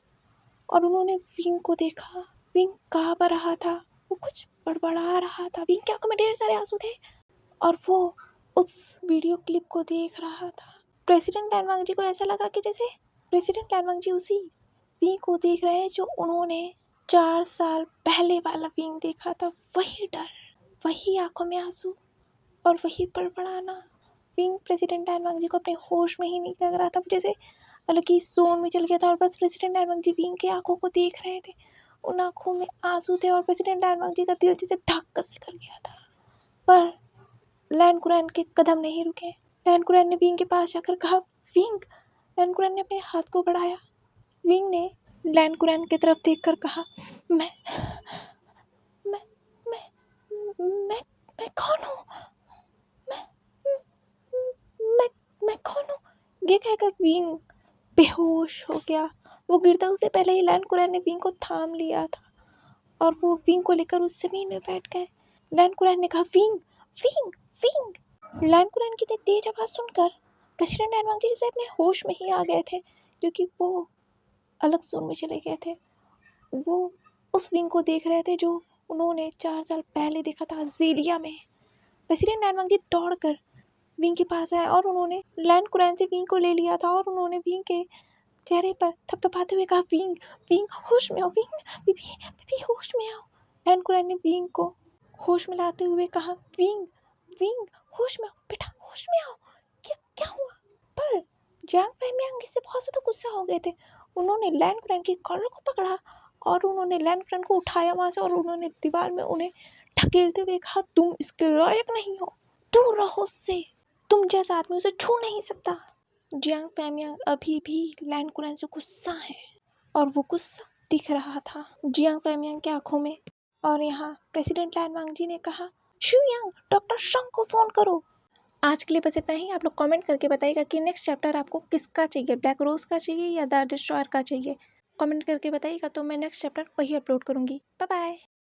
[SPEAKER 1] और उन्होंने विंग को देखा। विंग काँप रहा था, वो कुछ बड़बड़ा रहा था, विंग की आंखों में ढेर सारे आंसू थे और वो उस वीडियो क्लिप को देख रहा था। प्रेसिडेंट डायरमंग जी को ऐसा लगा कि जैसे प्रेसिडेंट डायरमंग जी उसी विंग को देख रहे हैं जो उन्होंने 4 साल पहले वाला विंग देखा था। वही डर, वही आंखों में आंसू और वही बड़बड़ाना। विंग प्रेसिडेंट डायरमंग जी को अपने होश में ही नहीं लग रहा था, जैसे अलग ही जोन में चल गया था और बस प्रेसिडेंट डायरमंग जी विंग की आंखों को देख रहे थे। उन आंखों में आंसू थे और प्रेसिडेंट डायरमंग जी का दिल जैसे धक्का से कर गया था। पर लैन कुरैन के कदम नहीं रुके। लैन कुरैन ने विंग के पास जाकर कहा, विंग। लैन कुरैन ने अपने हाथ को बढ़ाया। विंग ने लैन कुरैन की तरफ देखकर कहा, मैं मैं मैं मैं मैं कौन हूँ? मैं कौन हूँ? ये कहकर विंग बेहोश हो गया। वो गिरता उससे पहले ही लैन कुरैन ने विंग को थाम लिया था और वो विंग को लेकर उस जमीन में बैठ गए। लैन कुरैन ने कहा, विंग विंग विंग। लैन कुरैन की तेज आवाज़ सुनकर प्रेसिडेंट डायरमंग जी जैसे अपने होश में ही आ गए थे, क्योंकि वो अलग जोन में चले गए थे। वो उस विंग को देख रहे थे जो उन्होंने 4 साल पहले देखा था जेलिया में। प्रेसिडेंट डायरमंग जी दौड़कर विंग के पास आए और उन्होंने लैन कुरैन से विंग को ले लिया था और उन्होंने विंग के चेहरे पर थपथपाते हुए कहा, विंग विंग होश में आओ, विंग बीबी होश में आओ। लैन कुरैन ने विंग को होश में लाते हुए कहा, विंग विंग होश में आओ बेटा, होश में आओ। क्या हुआ? पर जियांग फैमियांग इससे बहुत ज़्यादा गुस्सा हो गए थे। उन्होंने लैन कुरैन की कॉलर को पकड़ा और उन्होंने लैन कुरैन को उठाया वहाँ से और उन्होंने दीवार में उन्हें ढकेलते हुए कहा, तुम इसके लायक नहीं हो, दूर रहो उससे, तुम जैसा आदमी उसे छू नहीं सकता। जियांग फैमियांग अभी भी लैन कुरैन से गुस्सा है और वो गुस्सा दिख रहा था जियांग फैमियांग की आंखों में। और यहाँ प्रेसिडेंट लैन वांग जी ने कहा, शुयांग, डॉक्टर शंग को फ़ोन करो। आज के लिए बस इतना ही। आप लोग कमेंट करके बताइएगा कि नेक्स्ट चैप्टर आपको किसका चाहिए, ब्लैक रोज़ का चाहिए या द डिस्ट्रॉयर का चाहिए। कमेंट करके बताइएगा तो मैं नेक्स्ट चैप्टर वही अपलोड करूँगी। Bye bye.